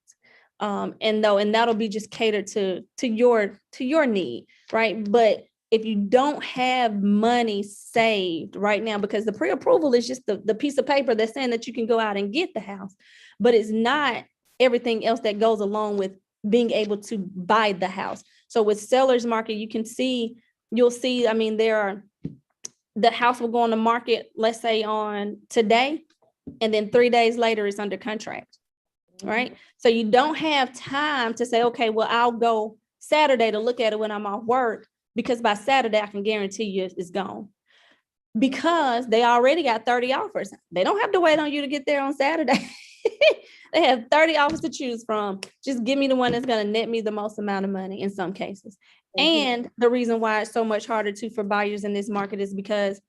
And that'll be just catered to your need, right? But if you don't have money saved right now, because the pre-approval is just the piece of paper that's saying that you can go out and get the house, but it's not everything else that goes along with being able to buy the house. So with seller's market, you'll see, I mean, the house will go on the market, let's say on today, and then 3 days later it's under contract, right? So you don't have time to say, okay, well, I'll go Saturday to look at it when I'm off work, because by Saturday, I can guarantee you it's gone, because they already got 30 offers. They don't have to wait on you to get there on Saturday. They have 30 offers to choose from. Just give me the one that's going to net me the most amount of money in some cases. And the reason why it's so much harder for buyers in this market is because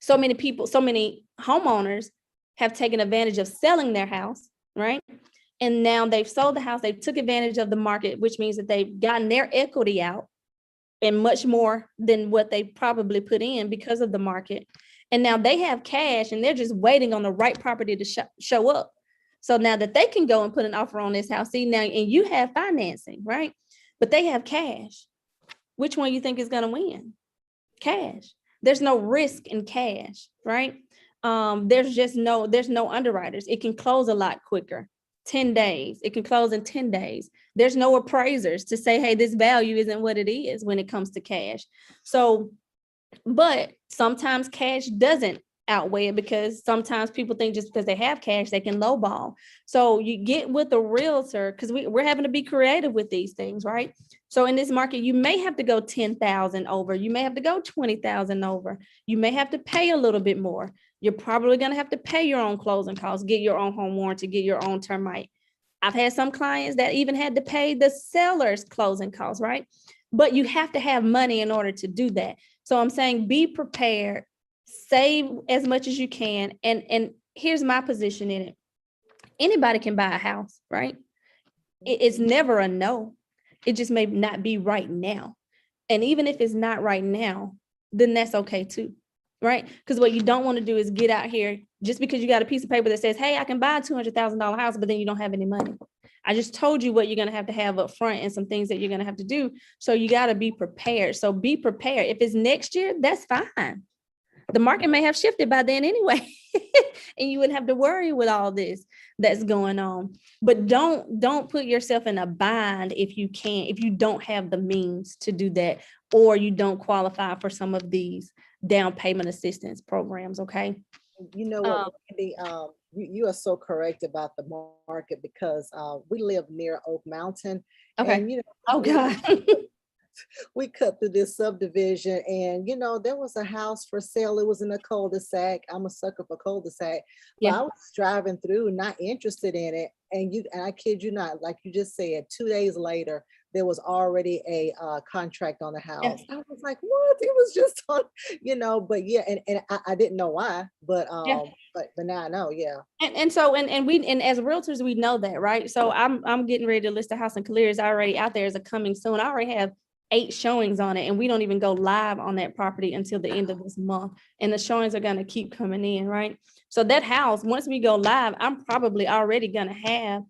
so many homeowners have taken advantage of selling their house, right? And now they've sold the house, they've took advantage of the market, which means that they've gotten their equity out and much more than what they probably put in because of the market. And now they have cash and they're just waiting on the right property to show up. So now that they can go and put an offer on this house, see now, and you have financing, right? But they have cash. Which one you think is going to win? Cash. There's no risk in cash, right? There's no underwriters. It can close a lot quicker. 10 days. It can close in 10 days. There's no appraisers to say, hey, this value isn't what it is when it comes to cash. So, but sometimes cash doesn't outweigh it, because sometimes people think just because they have cash, they can lowball. So you get with a realtor, because we're having to be creative with these things, right? So in this market, you may have to go 10,000 over. You may have to go 20,000 over. You may have to pay a little bit more. You're probably going to have to pay your own closing costs, get your own home warranty, get your own termite. I've had some clients that even had to pay the seller's closing costs, right? But you have to have money in order to do that. So I'm saying be prepared, save as much as you can. And here's my position in it. Anybody can buy a house, right? It's never a no. It just may not be right now. And even if it's not right now, then that's okay too, right? Because what you don't want to do is get out here just because you got a piece of paper that says, hey, I can buy a $200,000 house, but then you don't have any money. I just told you what you're going to have up front and some things that you're going to have to do. So you got to be prepared. So be prepared. If it's next year, that's fine. The market may have shifted by then anyway, and you wouldn't have to worry with all this that's going on. But don't put yourself in a bind if you don't have the means to do that, or you don't qualify for some of these down payment assistance programs. Okay. You know what, Brandi, you are so correct about the market, because we live near Oak Mountain. Okay. And oh God. we cut through this subdivision, and there was a house for sale. It was in a cul-de-sac. I'm a sucker for cul-de-sac. But I was driving through, not interested in it. And I kid you not, like you just said, 2 days later, there was already a contract on the house. I was like, what? It was just on, but yeah, and I didn't know why, but now I know, yeah. And so we as realtors, we know that, right? So I'm getting ready to list a house in Clear. It's already out there as a coming soon. I already have 8 showings on it, and we don't even go live on that property until the end of this month. And the showings are going to keep coming in, right? So that house, once we go live, I'm probably already going to have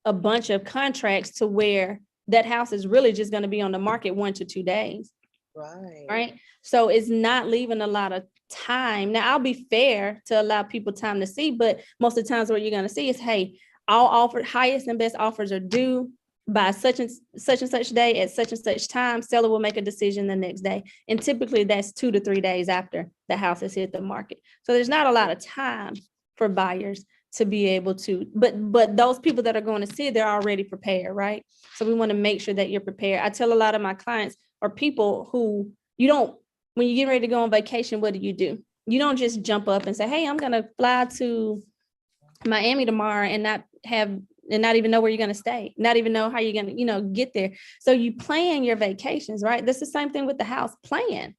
a bunch of contracts to where that house is really just going to be on the market 1 to 2 days. Right. So it's not leaving a lot of time. Now, I'll be fair to allow people time to see, but most of the times what you're going to see is, hey, all offered highest and best offers are due by such and such day at such and such time. Seller will make a decision the next day. And typically that's 2 to 3 days after the house has hit the market. So there's not a lot of time for buyers to be able to, but those people that are going to see it, they're already prepared, right? So we want to make sure that you're prepared. I tell a lot of my clients or people who when you get ready to go on vacation, what do? You don't just jump up and say, hey, I'm going to fly to Miami tomorrow and not even know where you're going to stay, not even know how you're going to, get there. So you plan your vacations, right? That's the same thing with the house. Plan.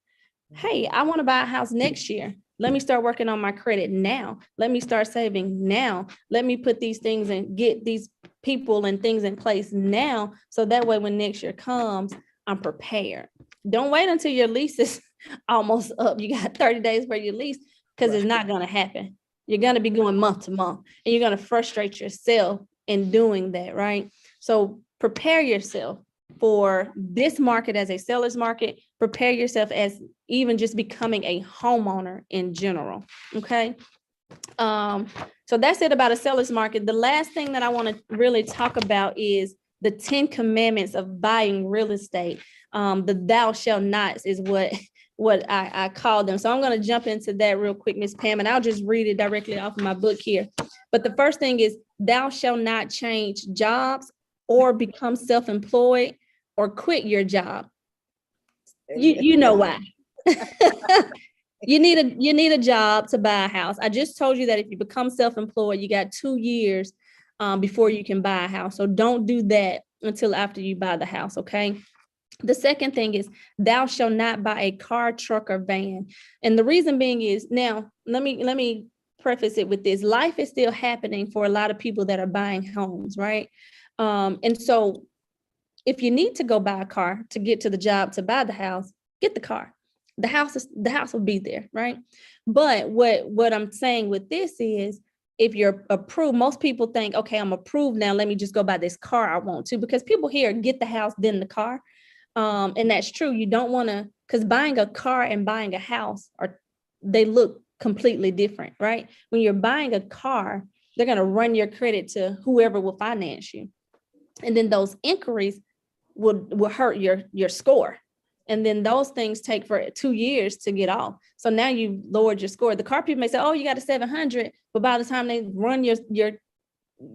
Hey, I want to buy a house next year. Let me start working on my credit now. Let me start saving now. Let me put these things and get these people and things in place now. So that way, when next year comes, I'm prepared. Don't wait until your lease is almost up. You got 30 days for your lease, because it's not going to happen. You're going to be going month to month, and you're going to frustrate yourself in doing that, right? So prepare yourself for this market as a seller's market. Prepare yourself as even just becoming a homeowner in general. Okay. So that's it about a seller's market. The last thing that I want to really talk about is the 10 commandments of buying real estate. The thou shall nots is what I call them. So I'm going to jump into that real quick, Miss Pam, and I'll just read it directly off of my book here. But the first thing is, thou shall not change jobs or become self-employed or quit your job. You know why. You need a job to buy a house. I just told you that if you become self-employed, you got 2 years before you can buy a house. So don't do that until after you buy the house, okay? The second thing is, thou shalt not buy a car, truck, or van. And the reason being is, now let me preface it with this. Life is still happening for a lot of people that are buying homes, right? And so if you need to go buy a car to get to the job to buy the house, get the car. The house will be there, right? But what I'm saying with this is, if you're approved, most people think, okay, I'm approved now, let me just go buy this car I want to, because people here get the house, then the car. And that's true. You don't want to, because buying a car and buying a house they look completely different, right? When you're buying a car, they're going to run your credit to whoever will finance you. And then those inquiries will hurt your score. And then those things take for 2 years to get off. So now you lowered your score. The car people may say, oh, you got a 700, but by the time they run your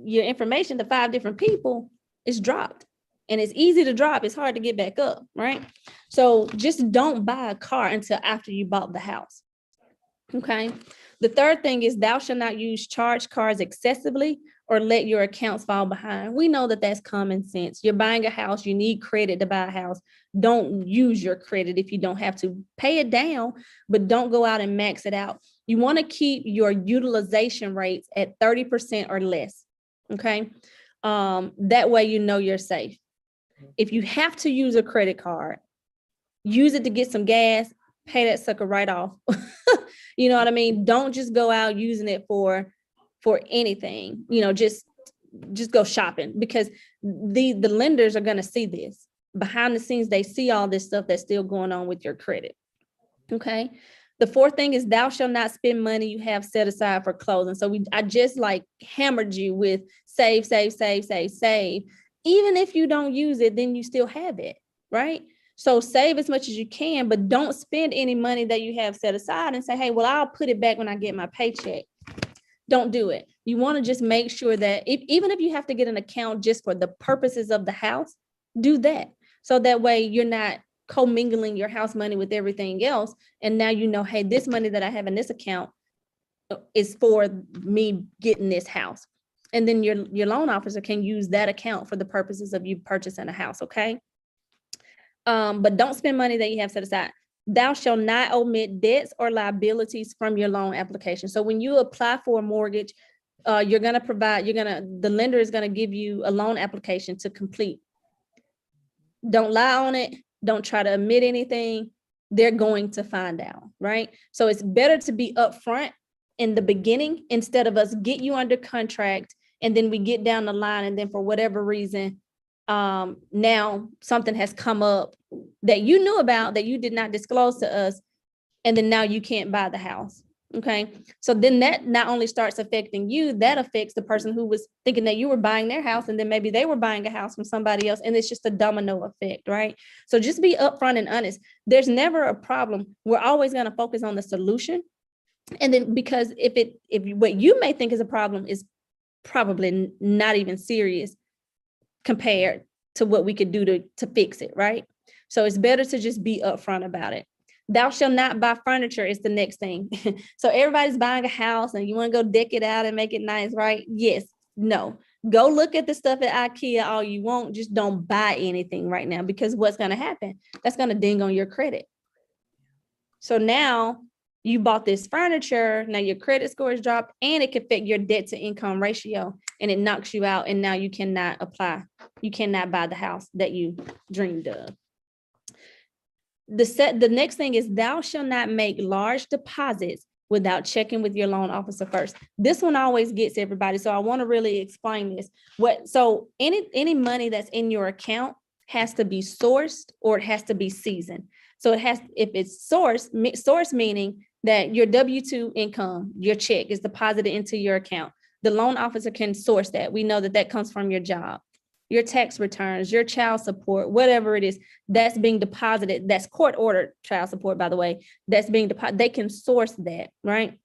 information to 5 different people, it's dropped. And it's easy to drop. It's hard to get back up, right? So just don't buy a car until after you bought the house. Okay. The third thing is, thou shalt not use charge cards excessively or let your accounts fall behind. We know that that's common sense. You're buying a house, you need credit to buy a house. Don't use your credit if you don't have to. Pay it down, but don't go out and max it out. You want to keep your utilization rates at 30% or less. Okay. That way you know you're safe. If you have to use a credit card, use it to get some gas, pay that sucker right off. You know what I mean? Don't just go out using it for anything, just go shopping, because the lenders are going to see this. Behind the scenes, they see all this stuff that's still going on with your credit. Okay. The fourth thing is, thou shalt not spend money you have set aside for clothing. So I just hammered you with save. Even if you don't use it, then you still have it, right? So save as much as you can, but don't spend any money that you have set aside and say, hey, well, I'll put it back when I get my paycheck. Don't do it. You want to just make sure that even if you have to get an account just for the purposes of the house, do that. So that way you're not commingling your house money with everything else. And now you know, hey, this money that I have in this account is for me getting this house. And then your loan officer can use that account for the purposes of you purchasing a house, okay? But don't spend money that you have set aside. Thou shalt not omit debts or liabilities from your loan application. So when you apply for a mortgage, the lender is going to give you a loan application to complete. Don't lie on it. Don't try to omit anything. They're going to find out, right? So it's better to be upfront in the beginning instead of us get you under contract and then we get down the line and then for whatever reason, now something has come up that you knew about that you did not disclose to us, and then now you can't buy the house. Okay. So then that not only starts affecting you, that affects the person who was thinking that you were buying their house, and then maybe they were buying a house from somebody else, and it's just a domino effect, right? So just be upfront and honest. There's never a problem. We're always going to focus on the solution. And then because if what you may think is a problem is probably not even serious compared to what we could do to fix it, right? So it's better to just be upfront about it. Thou shall not buy furniture is the next thing. So everybody's buying a house and you want to go deck it out and make it nice, right? Yes. No. Go look at the stuff at IKEA all you want. Just don't buy anything right now, because what's going to happen? That's going to ding on your credit. So now you bought this furniture, now your credit score is dropped, and it can affect your debt to income ratio, and it knocks you out. And now you cannot apply. You cannot buy the house that you dreamed of. The next thing is, thou shall not make large deposits without checking with your loan officer first. This one always gets everybody. So I want to really explain this. So any money that's in your account has to be sourced, or it has to be seasoned. So if it's source meaning that your W-2 income, your check is deposited into your account. The loan officer can source that. We know that comes from your job, your tax returns, your child support, whatever it is that's being deposited. That's court ordered child support, by the way, that's being deposited. They can source that, right?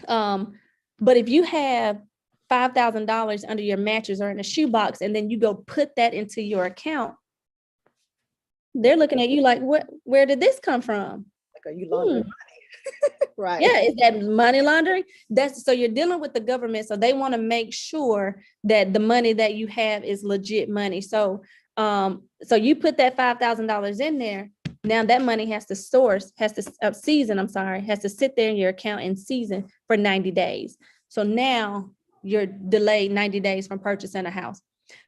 But if you have $5,000 under your mattress or in a shoebox, and then you go put that into your account, they're looking at you like, where did this come from? Like, are you laundering money? Right. Yeah, is that money laundering? So you're dealing with the government, so they want to make sure that the money that you have is legit money. So you put that $5,000 in there. Now that money has to sit there in your account and season for 90 days. So now you're delayed 90 days from purchasing a house.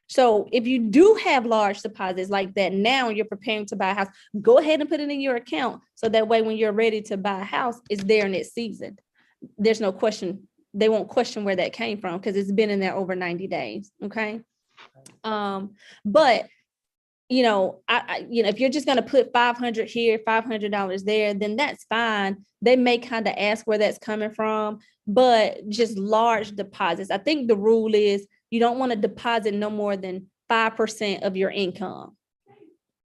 So if you do have large deposits like that, now you're preparing to buy a house, go ahead and put it in your account. So that way, when you're ready to buy a house, it's there and it's seasoned. There's no question. They won't question where that came from, because it's been in there over 90 days. Okay. But if you're just going to put $500 here, $500 there, then that's fine. They may kind of ask where that's coming from, but just large deposits. I think the rule is you don't want to deposit no more than 5% of your income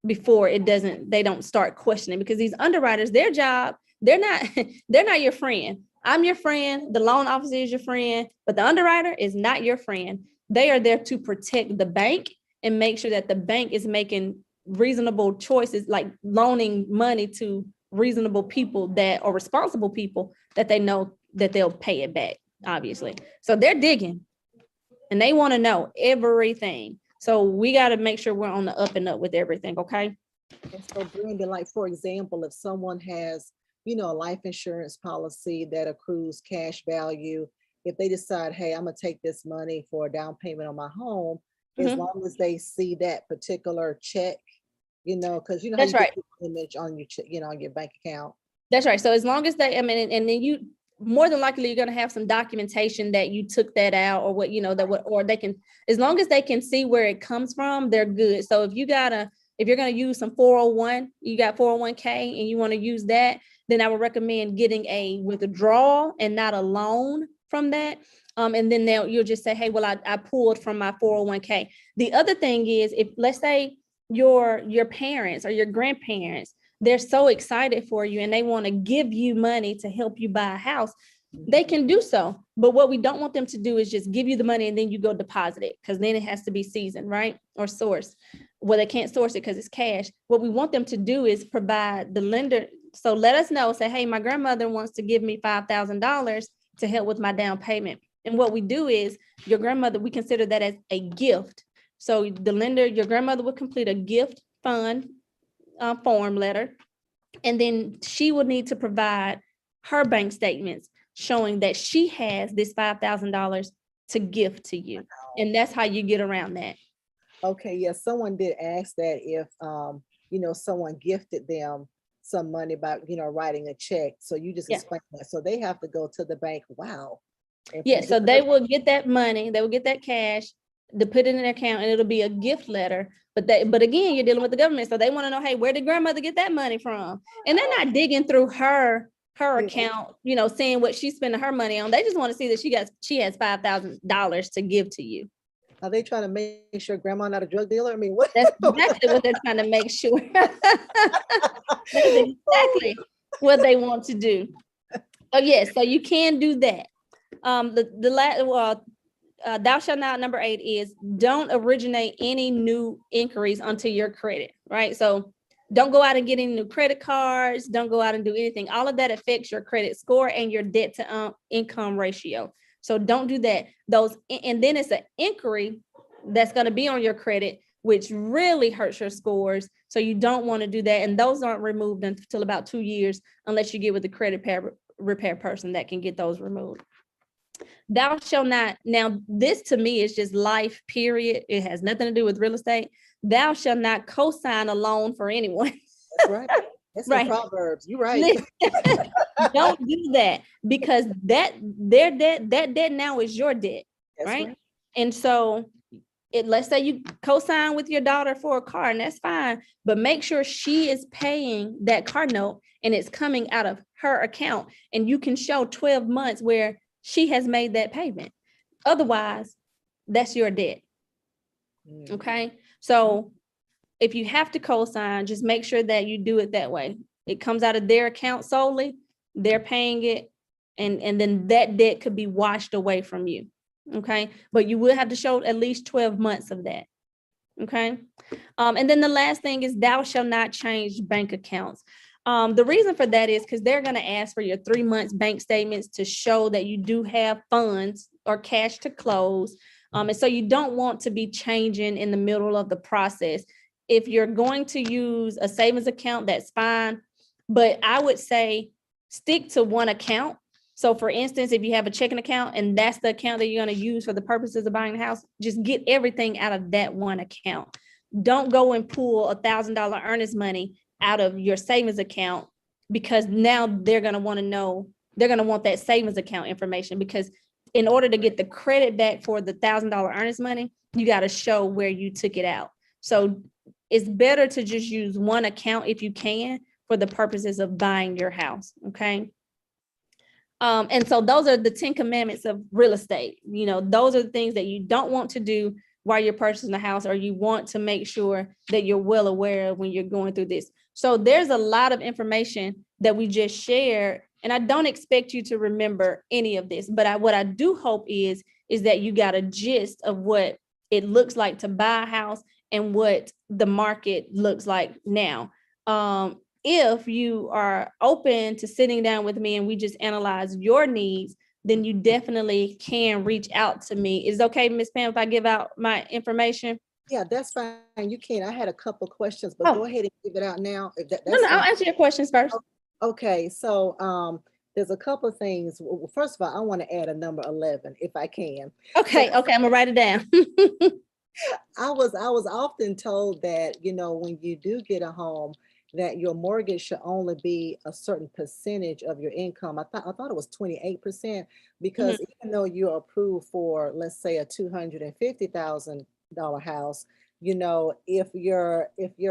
before they don't start questioning, because these underwriters, their job, they're not your friend. I'm your friend. The loan officer is your friend, but the underwriter is not your friend. They are there to protect the bank and make sure that the bank is making reasonable choices, like loaning money to reasonable people that are responsible people that they know that they'll pay it back, obviously. So they're digging and they want to know everything. So we got to make sure we're on the up and up with everything. Okay. And so Brandi, like, for example, if someone has, a life insurance policy that accrues cash value, if they decide, hey, I'm going to take this money for a down payment on my home, as long as they see that particular check, because that's right, image on your on your bank account. That's right. So as long as and then you more than likely you're going to have some documentation that you took that out, or or they can, as long as they can see where it comes from, they're good. So if you're going to use some 401, you got 401k and you want to use that, then I would recommend getting a withdrawal and not a loan from that. And then you'll just say, hey, well, I pulled from my 401k. The other thing is, if let's say your parents or your grandparents, they're so excited for you and they want to give you money to help you buy a house, they can do so. But what we don't want them to do is just give you the money and then you go deposit it, because then it has to be seasoned, right? Or sourced. Well, they can't source it because it's cash. What we want them to do is provide the lender. So let us know, say, hey, my grandmother wants to give me $5,000 to help with my down payment. And what we do is, your grandmother, we consider that as a gift. So the lender, your grandmother would complete a gift fund form letter, and then she would need to provide her bank statements showing that she has this $5,000 to give to you. And that's how you get around that. Okay, yeah, someone did ask that if, someone gifted them some money by, writing a check. So you just explained that. So they have to go to the bank. Wow. Yeah, so they will get that money, they will get that cash to put it in their account, and it'll be a gift letter. But again, you're dealing with the government, so they want to know, hey, where did grandmother get that money from? And they're not digging through her account, seeing what she's spending her money on. They just want to see that she has $5,000 to give to you. Are they trying to make sure grandma not a drug dealer? I mean, what? That's exactly what they're trying to make sure. That's exactly what they want to do. Oh yes, so you can do that. Thou shalt not, number 8 is, don't originate any new inquiries onto your credit, right? So Don't go out and get any new credit cards. Don't go out and do anything. All of that affects your credit score and your debt to income ratio. So don't do that. And then it's an inquiry that's going to be on your credit, which really hurts your scores. So you don't want to do that. And those aren't removed until about 2 years, unless you get with the credit repair person that can get those removed. Thou shalt not. Now, this to me is just life, period. It has nothing to do with real estate. Thou shalt not co-sign a loan for anyone. That's right. That's right. The Proverbs. You're right. Don't do that, because that debt now is your debt. That's right. And so let's say you co-sign with your daughter for a car, and that's fine, but make sure she is paying that car note and it's coming out of her account, and you can show 12 months where she has made that payment. Otherwise, that's your debt. Okay. So if you have to co-sign, just make sure that you do it that way. It comes out of their account solely, they're paying it, and then that debt could be washed away from you. Okay. But you will have to show at least 12 months of that. Okay. And then the last thing is, thou shalt not change bank accounts. The reason for that is because they're going to ask for your 3 months bank statements to show that you do have funds or cash to close. And so you don't want to be changing in the middle of the process. If you're going to use a savings account, that's fine. But I would say stick to one account. So for instance, if you have a checking account and that's the account that you're going to use for the purposes of buying a house, just get everything out of that one account. Don't go and pull $1,000 earnest money out of your savings account, because now they're going to want to know, they're going to want that savings account information, because in order to get the credit back for the $1,000 earnest money, you got to show where you took it out. So it's better to just use one account if you can for the purposes of buying your house. Okay. And so those are the 10 commandments of real estate. You know, those are the things that you don't want to do while you're purchasing a house, or you want to make sure that you're well aware of when you're going through this. So there's a lot of information that we just shared, and I don't expect you to remember any of this, but what I do hope is that you got a gist of what it looks like to buy a house and what the market looks like now. If you are open to sitting down with me and we just analyze your needs, then you definitely can reach out to me. Is it okay, Ms. Pam, if I give out my information? Yeah, that's fine. You can. I had a couple of questions, but go ahead and give it out now. If that's no, I'll answer your questions first. Okay, so there's a couple of things. Well, first of all, I want to add a number 11 if I can. Okay, I'm gonna write it down. I was often told that, you know, when you do get a home, that your mortgage should only be a certain percentage of your income. I thought it was 28%, because even though you're approved for, let's say, a $250,000 house, you know, if your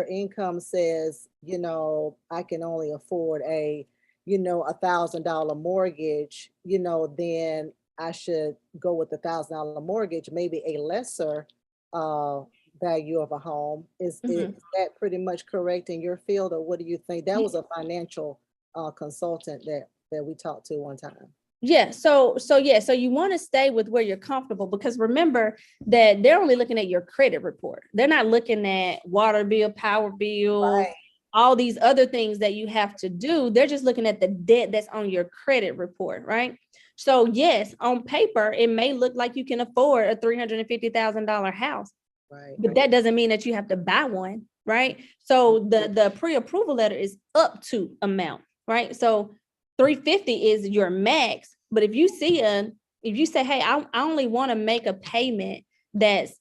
income says, you know, I can only afford a, you know, $1,000 mortgage, you know, then I should go with the $1,000 mortgage, maybe a lesser value of a home. Is that pretty much correct in your field, or what do you think? That was a financial consultant that we talked to one time. Yeah. So you want to stay with where you're comfortable, because remember that they're only looking at your credit report. They're not looking at water bill, power bill, all these other things that you have to do. They're just looking at the debt that's on your credit report, right? So yes, on paper, it may look like you can afford a $350,000 house, but that doesn't mean that you have to buy one, right? So the pre-approval letter is up to amount, right? So 350 is your max, but if you say, hey, I only want to make a payment that's,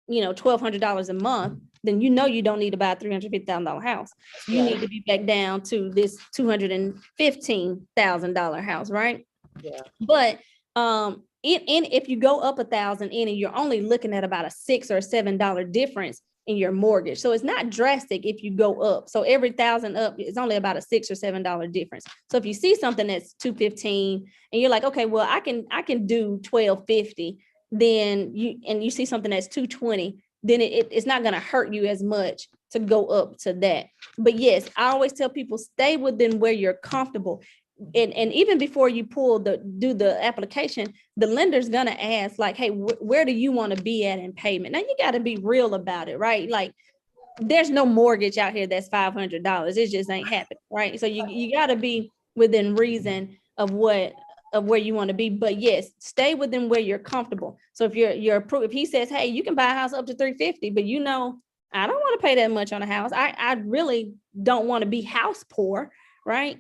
you know, $1,200 a month, then you know you don't need to buy a $350,000 house. You need to be back down to this $215,000 house, right? Yeah. But if you go up $1,000 in, and you're only looking at about a $6 or $7 difference in your mortgage. So it's not drastic if you go up. So every $1,000 up is only about a $6 or $7 difference. So if you see something that's $215 and you're like, okay, well, I can do $1,250, then you see something that's $220, then it's not going to hurt you as much to go up to that. But yes, I always tell people, stay within where you're comfortable. And even before you do the application, the lender's gonna ask, like, hey, where do you want to be at in payment? Now you got to be real about it, right? Like, there's no mortgage out here that's $500. It just ain't happening, right? So you got to be within reason of where you want to be. But yes, stay within where you're comfortable. So if you're approved, if he says, hey, you can buy a house up to 350, but you know, I don't want to pay that much on a house. I really don't want to be house poor, right?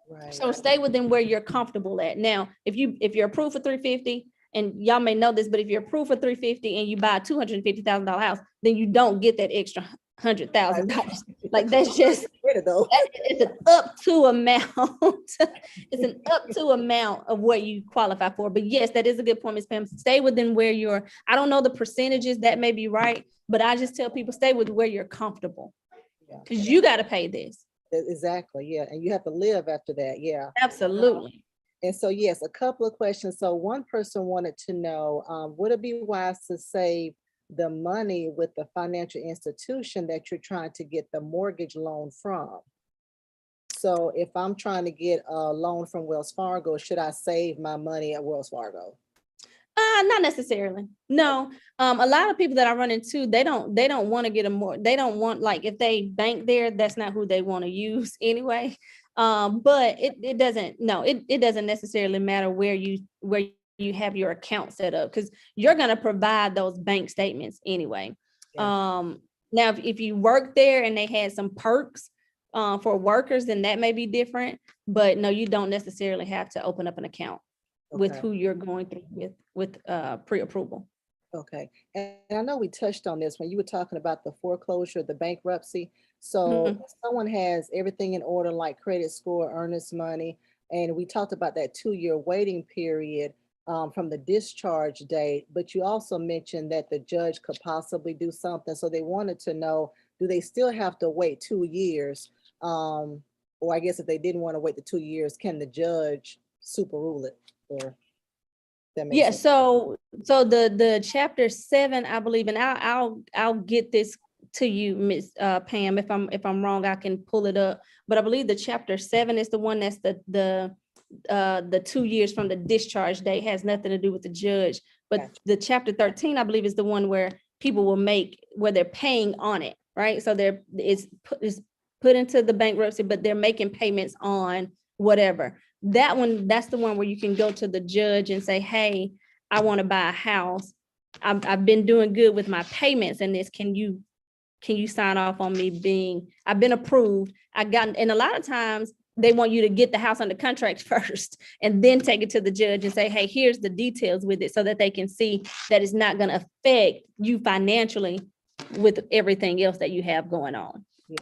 Right. So stay within where you're comfortable at. Now, if you're approved for 350, and y'all may know this, but if you're approved for 350 and you buy a $250,000 house, then you don't get that extra $100,000. Like that's just it's an up to amount. It's an up to amount of what you qualify for. But yes, that is a good point, Ms. Pam. Stay within where you're. I don't know the percentages, that may be right, but I just tell people stay with where you're comfortable, because you got to pay this. Exactly. Yeah, and you have to live after that. Yeah, absolutely. And so yes, a couple of questions. So one person wanted to know, would it be wise to save the money with the financial institution that you're trying to get the mortgage loan from? So if I'm trying to get a loan from Wells Fargo, should I save my money at Wells Fargo? Not necessarily. No. A lot of people that I run into, they don't want to get they don't want, like, if they bank there, that's not who they want to use anyway. But it doesn't necessarily matter where you have your account set up, because you're going to provide those bank statements anyway. Yeah. Now, if you work there and they had some perks for workers, then that may be different. But no, you don't necessarily have to open up an account with who you're going through with pre-approval. Okay. And I know we touched on this when you were talking about the foreclosure, the bankruptcy. So if someone has everything in order, like credit score, earnest money, and we talked about that 2-year waiting period from the discharge date, but you also mentioned that the judge could possibly do something. So they wanted to know, do they still have to wait 2 years? Or I guess if they didn't want to wait the 2 years, can the judge super rule it? Or yeah, sense? So the chapter 7, I believe, and I'll get this to you, Miss Pam. If I'm wrong, I can pull it up. But I believe the chapter 7 is the one that's the 2 years from the discharge date, has nothing to do with the judge. But gotcha. The chapter 13, I believe, is the one where people will where they're paying on it, right? So it's put into the bankruptcy, but they're making payments on whatever. That one, that's the one where you can go to the judge and say, hey, I want to buy a house. I've been doing good with my payments and this. Can you sign off on me I've been approved. And a lot of times they want you to get the house under contract first and then take it to the judge and say, hey, here's the details with it, so that they can see that it's not going to affect you financially with everything else that you have going on. Yeah.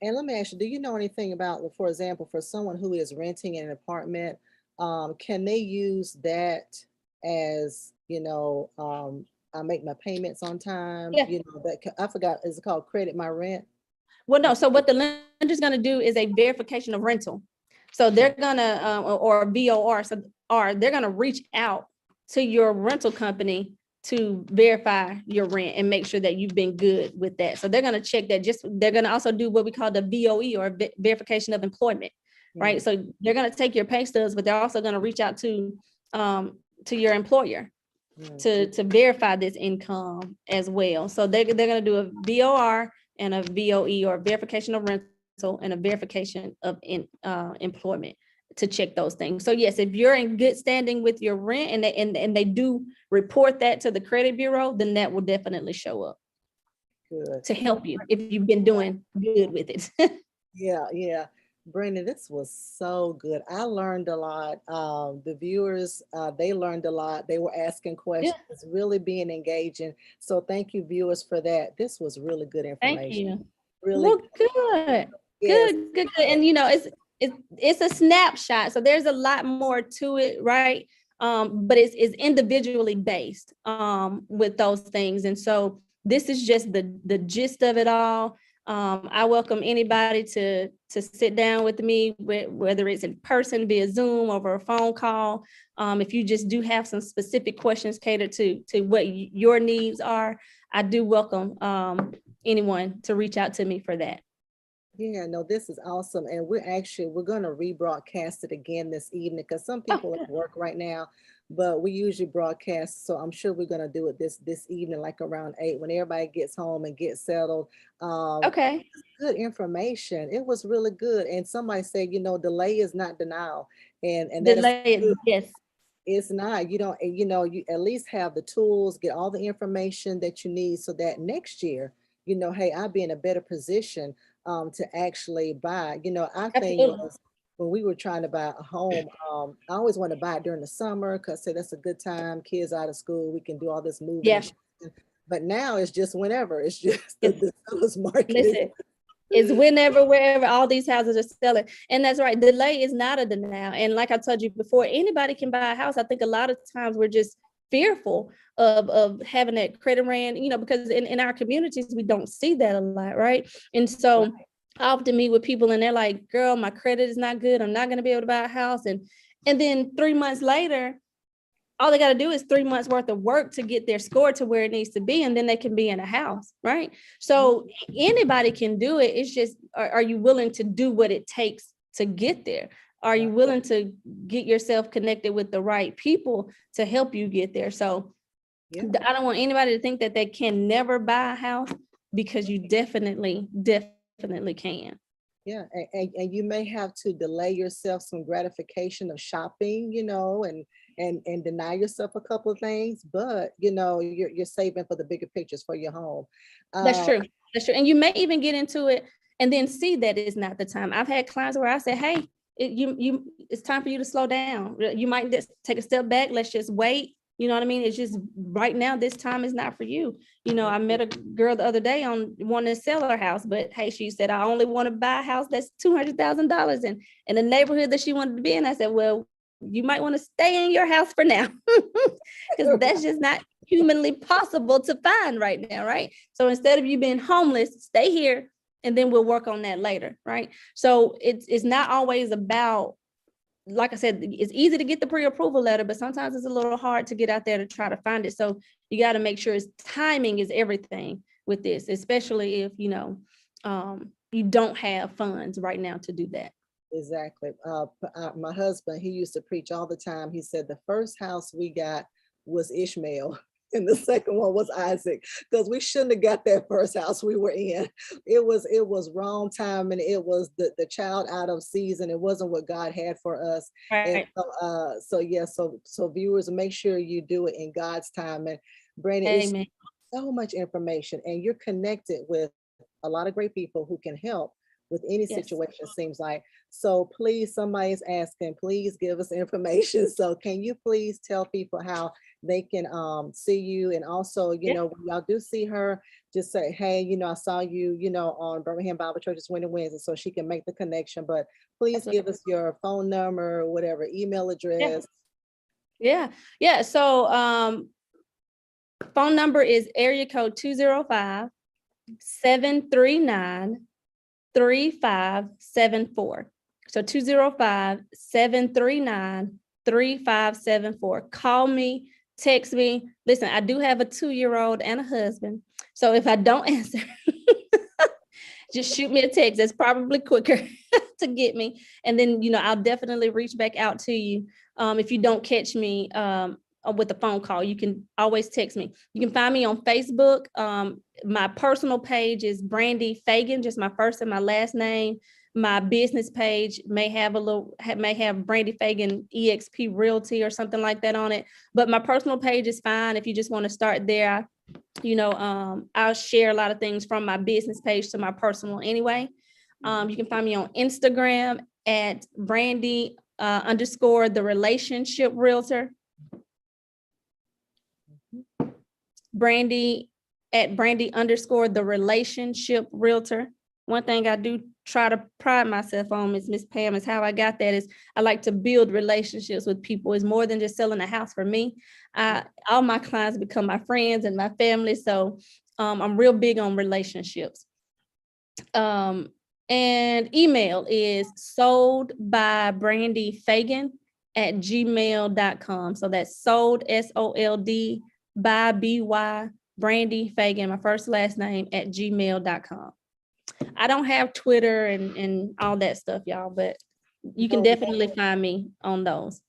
And let me ask you, do you know anything about, for example, for someone who is renting in an apartment, can they use that as, I make my payments on time? Yeah. That I forgot, is it called credit my rent? Well, no. So what the lender's going to do is a verification of rental. So they're going to, or VOR, they're going to reach out to your rental company to verify your rent and make sure that you've been good with that. So they're going to check that. They're going to also do what we call the VOE, or verification of employment, right? So they're going to take your pay stubs, but they're also going to reach out to your employer to verify this income as well. So they're going to do a VOR and a VOE, or verification of rental, and a verification of employment, to check those things. So yes, if you're in good standing with your rent and they do report that to the credit bureau, then that will definitely show up. Good. To help you if you've been doing good with it. Yeah. Brandi, this was so good. I learned a lot. The viewers, they learned a lot. They were asking questions, really being engaging. So thank you, viewers, for that. This was really good information. Thank you. Really well, good. Yes. Good. And it's a snapshot, so there's a lot more to it, right? But it's individually based with those things. And so this is just the gist of it all. I welcome anybody to sit down with me, whether it's in person, via Zoom, over a phone call. If you just do have some specific questions catered to what your needs are, I do welcome anyone to reach out to me for that. Yeah, no, this is awesome. And we're going to rebroadcast it again this evening because some Oh, people good. at work right now, but we usually broadcast. So I'm sure we're going to do it this evening, like around 8 when everybody gets home and gets settled. Okay. Good information. It was really good. And somebody said, delay is not denial. And that is Delay, true. yes. It's not. You don't, you at least have the tools, get all the information that you need so that next year, hey, I'll be in a better position to actually buy. Our thing Absolutely. was when we were trying to buy a home, I always want to buy it during the summer because say that's a good time, kids out of school, we can do all this moving and Yeah. shit. But now it's just whenever. It's just It's, the seller's market is listen, it's whenever, wherever all these houses are selling. And that's right. Delay is not a denial. And like I told you before, anybody can buy a house. I think a lot of times we're just fearful of having that credit ran, because in our communities, we don't see that a lot, right? And right. so I often meet with people and they're like, girl, my credit is not good. I'm not going to be able to buy a house. And then 3 months later, all they got to do is 3 months worth of work to get their score to where it needs to be, and then they can be in a house, right? So anybody can do it. It's just, are you willing to do what it takes to get there? Are you Right. willing to get yourself connected with the right people to help you get there? So Yeah. I don't want anybody to think that they can never buy a house, because you definitely can. Yeah, and you may have to delay yourself some gratification of shopping, and deny yourself a couple of things, but you're saving for the bigger pictures for your home. That's Uh, true. That's true. And you may even get into it and then see that it's not the time. I've had clients where I say, hey, it's time for you to slow down. You might just take a step back. Let's just wait. You know what I mean? It's just right now, this time is not for you. I met a girl the other day on wanting to sell her house, but hey, she said, I only want to buy a house that's $200,000 in the neighborhood that she wanted to be in. I said, well, you might want to stay in your house for now, because that's just not humanly possible to find right now, right? So instead of you being homeless, stay here and then we'll work on that later, right? So it's not always about, like I said, it's easy to get the pre-approval letter, but sometimes it's a little hard to get out there to try to find it. So you got to make sure timing is everything with this, especially if you don't have funds right now to do that. exactly. My husband, he used to preach all the time. He said the first house we got was Ishmael. And the second one was Isaac, because we shouldn't have got that first house we were in. It was wrong time, and it was the child out of season. It wasn't what God had for us. And Right. so yeah, so viewers, make sure you do it in God's time. And Brandon, it's Amen. so much information, and you're connected with a lot of great people who can help with any Yes. situation, seems like. So please, somebody's asking, please give us information. So can you please tell people how they can see you? And also, Yeah. when y'all do see her, just say, hey, I saw you, on Birmingham Bible Church's Winter Wednesday, so she can make the connection. But please give Absolutely. us your phone number, whatever, email Yeah. address. Yeah. So phone number is area code 205-739-3574. So 205-739-3574. Call me, text me. Listen, I do have a 2-year-old and a husband. So if I don't answer, just shoot me a text. That's probably quicker to get me. And then, I'll definitely reach back out to you. If you don't catch me with a phone call, you can always text me. You can find me on Facebook. My personal page is Brandi Feagin, just my first and my last name. My business page may have Brandi Feagin EXP Realty or something like that on it. But my personal page is fine if you just want to start there. I'll share a lot of things from my business page to my personal anyway. You can find me on Instagram at Brandi _ the relationship realtor. Brandi at Brandi _ the relationship realtor. One thing I do try to pride myself on, Miss Pam, is how I got that is I like to build relationships with people. It's more than just selling a house for me. All my clients become my friends and my family. So I'm real big on relationships. And email is soldbybrandifeagin@gmail.com. So that's sold, SOLD, by BY, Brandi Feagin, my first last name, @gmail.com. I don't have Twitter and all that stuff, y'all, but you can definitely find me on those.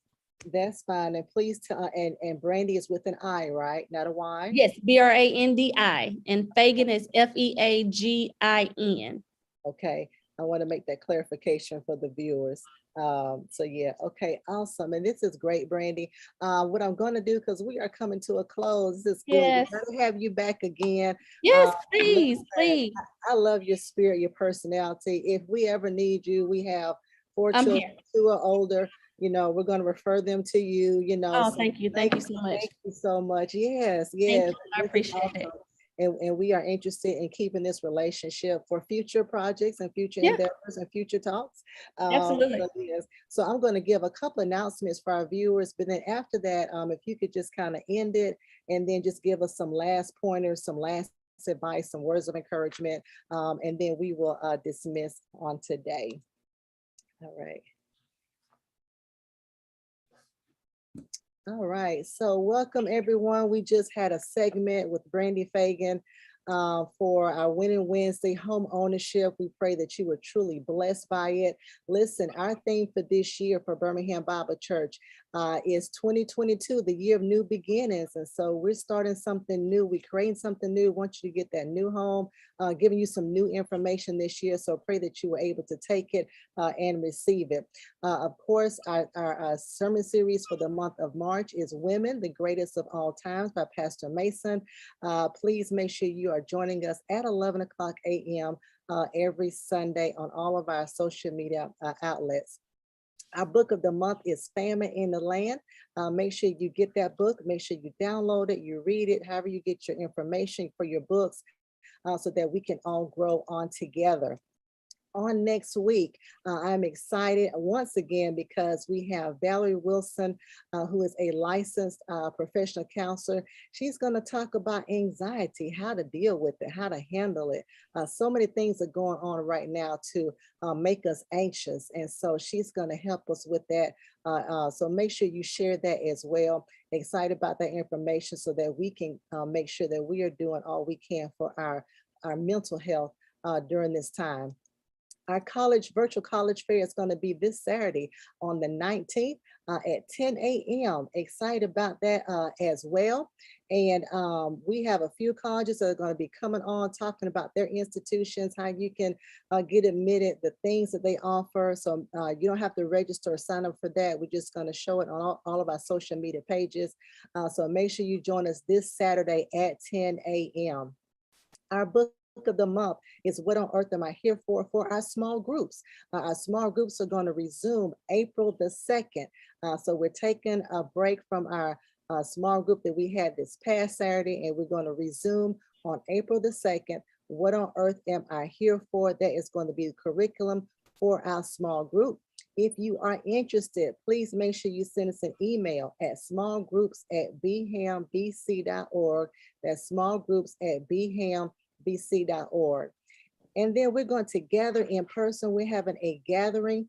That's fine. And please tell, and Brandi is with an I, right? Not a Y? Yes, Brandi, and Feagin is Feagin. Okay, I want to make that clarification for the viewers. So yeah, okay, awesome. And this is great, Brandi. What I'm going to do, because we are coming to a close, this is good. Yes. We're going to have you back again. Yes, please, listen, please. I love your spirit, your personality. If we ever need you, we have 4 I'm children, here. 2 are older. You know, we're going to refer them to you, you know. Oh, So thank you. Thank you so much. thank you so much. Yes, Thank yes. you. I This is appreciate awesome. it. And we are interested in keeping this relationship for future projects and future Yeah. endeavors and future talks. Absolutely. So I'm going to give a couple announcements for our viewers, but then after that, if you could just kind of end it and then just give us some last pointers, some last advice, some words of encouragement, and then we will dismiss on today. All right. All right, so welcome everyone. We just had a segment with Brandi Feagin for our Winning Wednesday home ownership. We pray that you were truly blessed by it. Listen, our theme for this year for Birmingham Bible Church is 2022, the year of new beginnings. And so we're starting something new. We're creating something new. We want you to get that new home, giving you some new information this year. So pray that you were able to take it and receive it. Of course, our sermon series for the month of March is Women, the Greatest of All Times by Pastor Mason. Please make sure you are joining us at 11 o'clock a.m. Every Sunday on all of our social media outlets. Our book of the month is Famine in the Land. Make sure you get that book. Make sure you download it, you read it, however you get your information for your books, so that we can all grow on together. On next week, I'm excited once again because we have Valerie Wilson, who is a licensed professional counselor. She's going to talk about anxiety, how to deal with it, how to handle it. So many things are going on right now to make us anxious. And so she's going to help us with that. So make sure you share that as well. Excited about that information so that we can make sure that we are doing all we can for our mental health during this time. Our virtual college fair is going to be this Saturday on the 19th at 10 a.m. Excited about that as well. And we have a few colleges that are going to be coming on talking about their institutions, how you can get admitted, the things that they offer. So you don't have to register or sign up for that. We're just going to show it on all of our social media pages. So make sure you join us this Saturday at 10 a.m. Our book of the month is What on Earth Am I Here For our small groups. Our small groups are going to resume April the 2nd. So we're taking a break from our small group that we had this past Saturday, and we're going to resume on April the 2nd. What on earth am I here for? That is going to be the curriculum for our small group. If you are interested, please make sure you send us an email at smallgroups@bhambc.org. That's smallgroups@bhambc.org. And then we're going to gather in person. We're having a gathering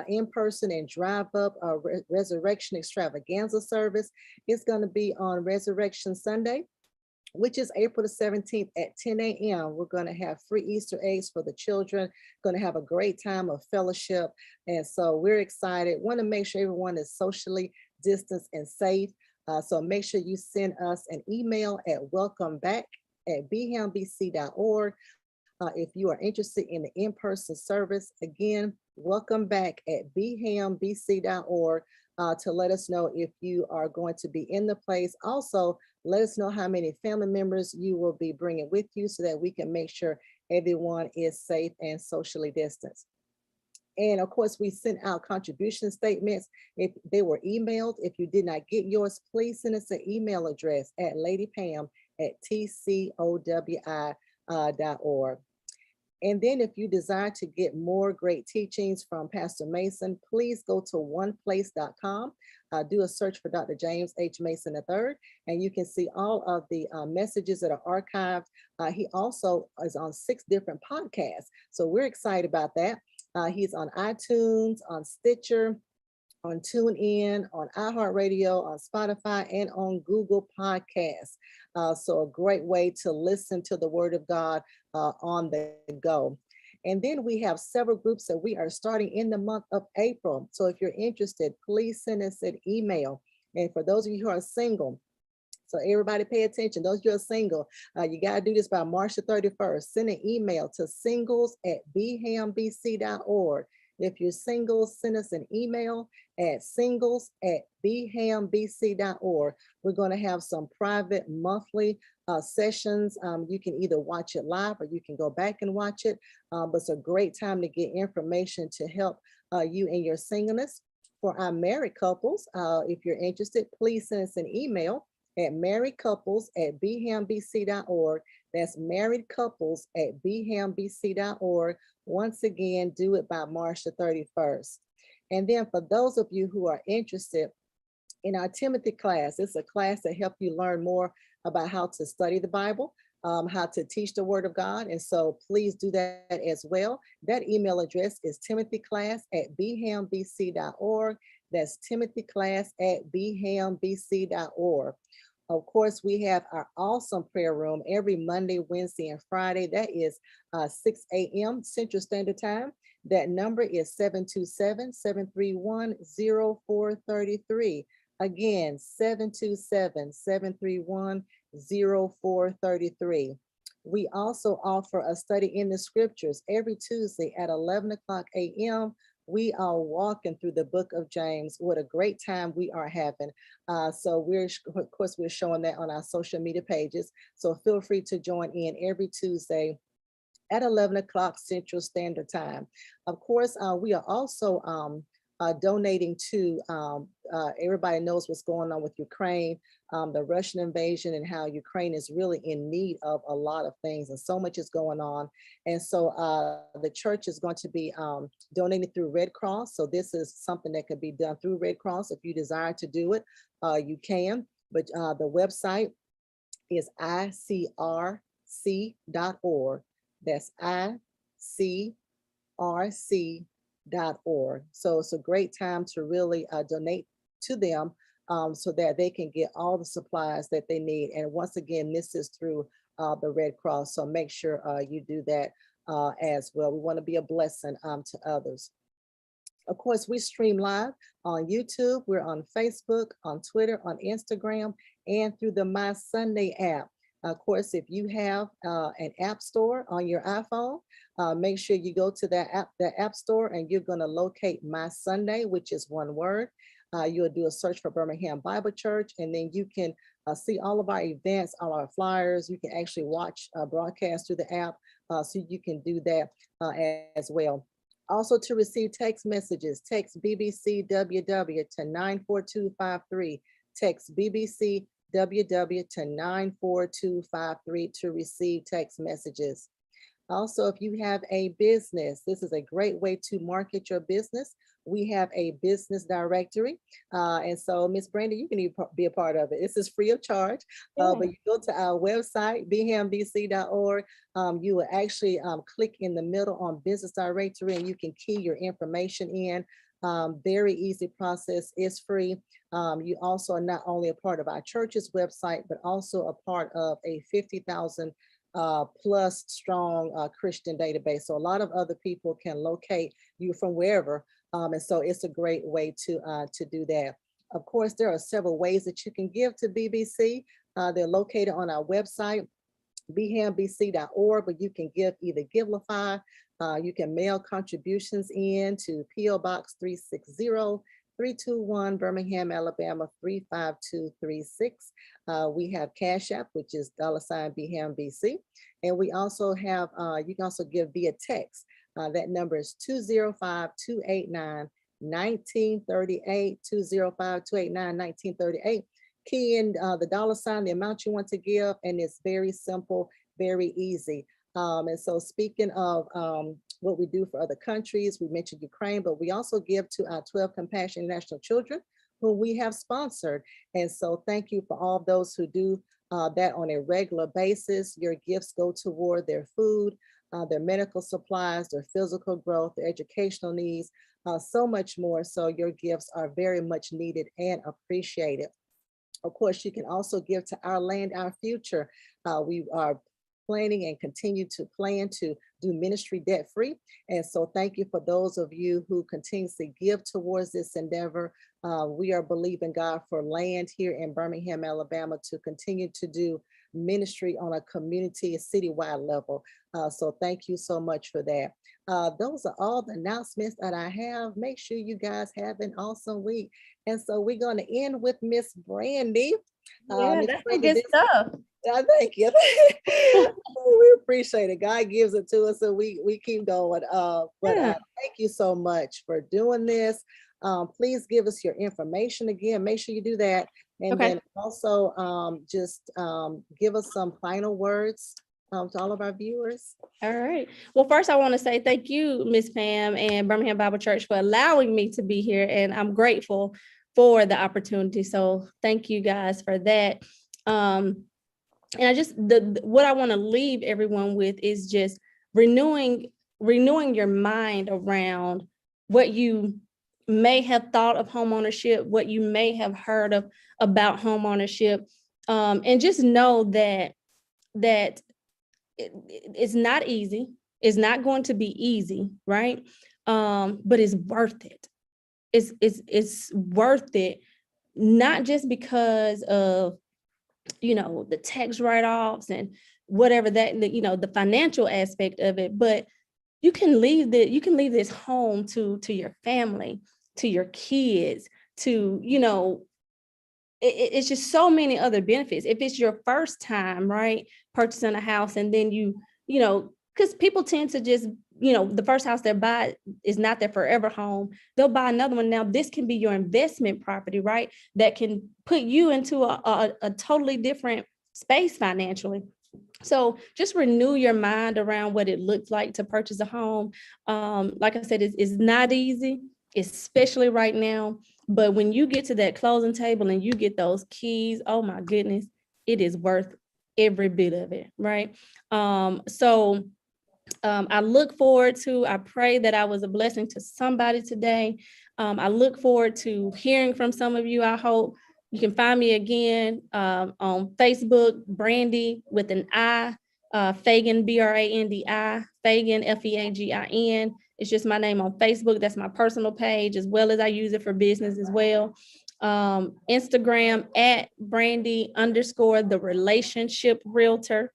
in person and drive up a Resurrection Extravaganza service. It's going to be on Resurrection Sunday, which is April the 17th at 10 a.m. We're going to have free Easter eggs for the children, going to have a great time of fellowship. And so we're excited. Want to make sure everyone is socially distanced and safe. So make sure you send us an email at welcomeback@bhambc.org. If you are interested in the in-person service, again, welcome back at bhambc.org to let us know if you are going to be in the place. Also, let us know how many family members you will be bringing with you so that we can make sure everyone is safe and socially distanced. And of course, we sent out contribution statements. If they were emailed, if you did not get yours, please send us an email address at ladypam@tcowi.org. And then if you desire to get more great teachings from Pastor Mason, please go to oneplace.com, do a search for Dr. James H. Mason III, and you can see all of the messages that are archived. He also is on 6 different podcasts. So we're excited about that. He's on iTunes, on Stitcher, on TuneIn, on iHeartRadio, on Spotify, and on Google Podcasts. So a great way to listen to the Word of God on the go. And then we have several groups that we are starting in the month of April. So if you're interested, please send us an email. And for those of you who are single, so everybody pay attention. Those of you who are single, you got to do this by March the 31st. Send an email to singles@bhambc.org. If you're single, send us an email at singles@bhambc.org. We're going to have some private monthly sessions. You can either watch it live or you can go back and watch it. But it's a great time to get information to help you in your singleness. For our married couples, if you're interested, please send us an email at marriedcouples@bhambc.org. That's marriedcouples@bhambc.org. Once again, do it by March the 31st. And then for those of you who are interested in our Timothy class, it's a class that helps you learn more about how to study the Bible, how to teach the Word of God. And so please do that as well. That email address is timothyclass@bhambc.org. That's timothyclass@bhambc.org. Of course, we have our awesome prayer room every Monday, Wednesday, and Friday. That is 6 a.m. Central Standard Time. That number is 727-731-0433. Again, 727-731-0433. We also offer a study in the scriptures every Tuesday at 11 o'clock a.m. We are walking through the book of James. What a great time we are having. So of course, we're showing that on our social media pages. So feel free to join in every Tuesday at 11 o'clock Central Standard Time. Of course, we are also donating to, everybody knows what's going on with Ukraine, the Russian invasion, and how Ukraine is really in need of a lot of things, and so much is going on. And so the church is going to be donating through Red Cross. So this is something that could be done through Red Cross. If you desire to do it, you can. But the website is icrc.org. That's icrc.org. So it's a great time to really donate to them so that they can get all the supplies that they need. And once again, this is through the Red Cross. So make sure you do that as well. We want to be a blessing to others. Of course, we stream live on YouTube. We're on Facebook, on Twitter, on Instagram, and through the My Sunday app. Of course, if you have an app store on your iPhone, make sure you go to that app store, and you're going to locate My Sunday, which is one word. You'll do a search for Birmingham Bible Church, and then you can see all of our events, all our flyers. You can actually watch broadcast through the app, so you can do that as well. Also, to receive text messages, text BBCWW to 94253. Text BBCWW to 94253 to receive text messages. Also, if you have a business, this is a great way to market your business. We have a business directory. And so, Miss Brandi, you can be a part of it. This is free of charge, but you go to our website, bhambc.org. You will actually click in the middle on business directory, and you can key your information in. Very easy process, is free. You also are not only a part of our church's website, but also a part of a 50,000 plus strong Christian database. So a lot of other people can locate you from wherever. And so it's a great way to do that. Of course, there are several ways that you can give to BBC. They're located on our website, bhambc.org, but you can give either Givelify, you can mail contributions in to P.O. Box 360-321 Birmingham, Alabama 35236. We have Cash App, which is $BHAMBC. And we also have, you can also give via text. That number is 205-289-1938, 205-289-1938. Key in the $, the amount you want to give, and it's very simple, very easy. And so speaking of what we do for other countries, we mentioned Ukraine, but we also give to our 12 Compassion International Children, whom we have sponsored. And so thank you for all those who do that on a regular basis. Your gifts go toward their food, their medical supplies, their physical growth, their educational needs, so much more. So your gifts are very much needed and appreciated. Of course, you can also give to Our Land, Our Future. We are planning and continue to plan to do ministry debt free. And so thank you for those of you who continuously give towards this endeavor. We are believing God for land here in Birmingham, Alabama, to continue to do ministry on a community, a citywide level. So thank you so much for that. Those are all the announcements that I have. Make sure you guys have an awesome week. And so we're going to end with Miss Brandi. Yeah, that's some good stuff. Thank you. We appreciate it. God gives it to us, so we keep going. Thank you so much for doing this. Please give us your information again. Make sure you do that. And then also just give us some final words to all of our viewers. All right. Well, first I want to say thank you, Miss Pam and Birmingham Bible Church, for allowing me to be here. And I'm grateful for the opportunity. So thank you guys for that. And I just, what I want to leave everyone with is just renewing your mind around what you may have thought of homeownership, what you may have heard of about homeownership, and just know that it's not easy. It's not going to be easy, right? But it's worth it. It's worth it, not just because of the tax write-offs and whatever that, the financial aspect of it, but you can leave this home to your family, to your kids, to, it's just so many other benefits. If it's your first time, right, purchasing a house, and then because people tend to just, the first house they buy is not their forever home. They'll buy another one. Now, this can be your investment property, right? That can put you into a totally different space financially. So just renew your mind around what it looks like to purchase a home. Like I said, it's not easy, especially right now. But when you get to that closing table and you get those keys, oh my goodness, it is worth every bit of it, right? I look forward to, I pray that I was a blessing to somebody today. I look forward to hearing from some of you. I hope you can find me again on Facebook, Brandi with an I, Feagin, Brandi, Feagin, Feagin. It's just my name on Facebook. That's my personal page, as well as I use it for business as well. Instagram at Brandi_ the relationship realtor.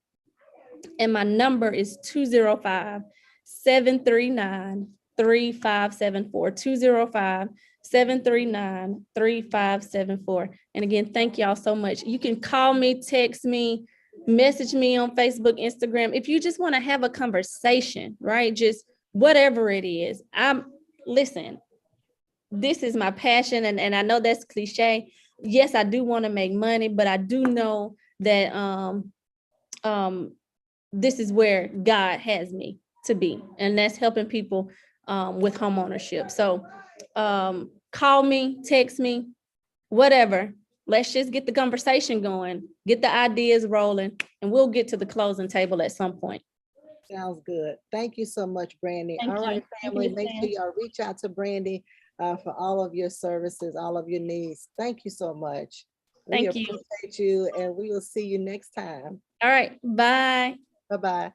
And my number is 205-739-3574, 205-739-3574. And again, thank y'all so much. You can call me, text me, message me on Facebook, Instagram. If you just want to have a conversation, right? Just whatever it is. Listen, this is my passion. And I know that's cliche. Yes, I do want to make money, but I do know that this is where God has me to be, and that's helping people with home ownership. So call me, text me, whatever. Let's just get the conversation going, get the ideas rolling, and we'll get to the closing table at some point. Sounds good. Thank you so much, Brandi. All right, family, make sure y'all reach out to Brandi for all of your services, all of your needs. Thank you so much. We appreciate you, and we will see you next time. All right, bye. Bye-bye.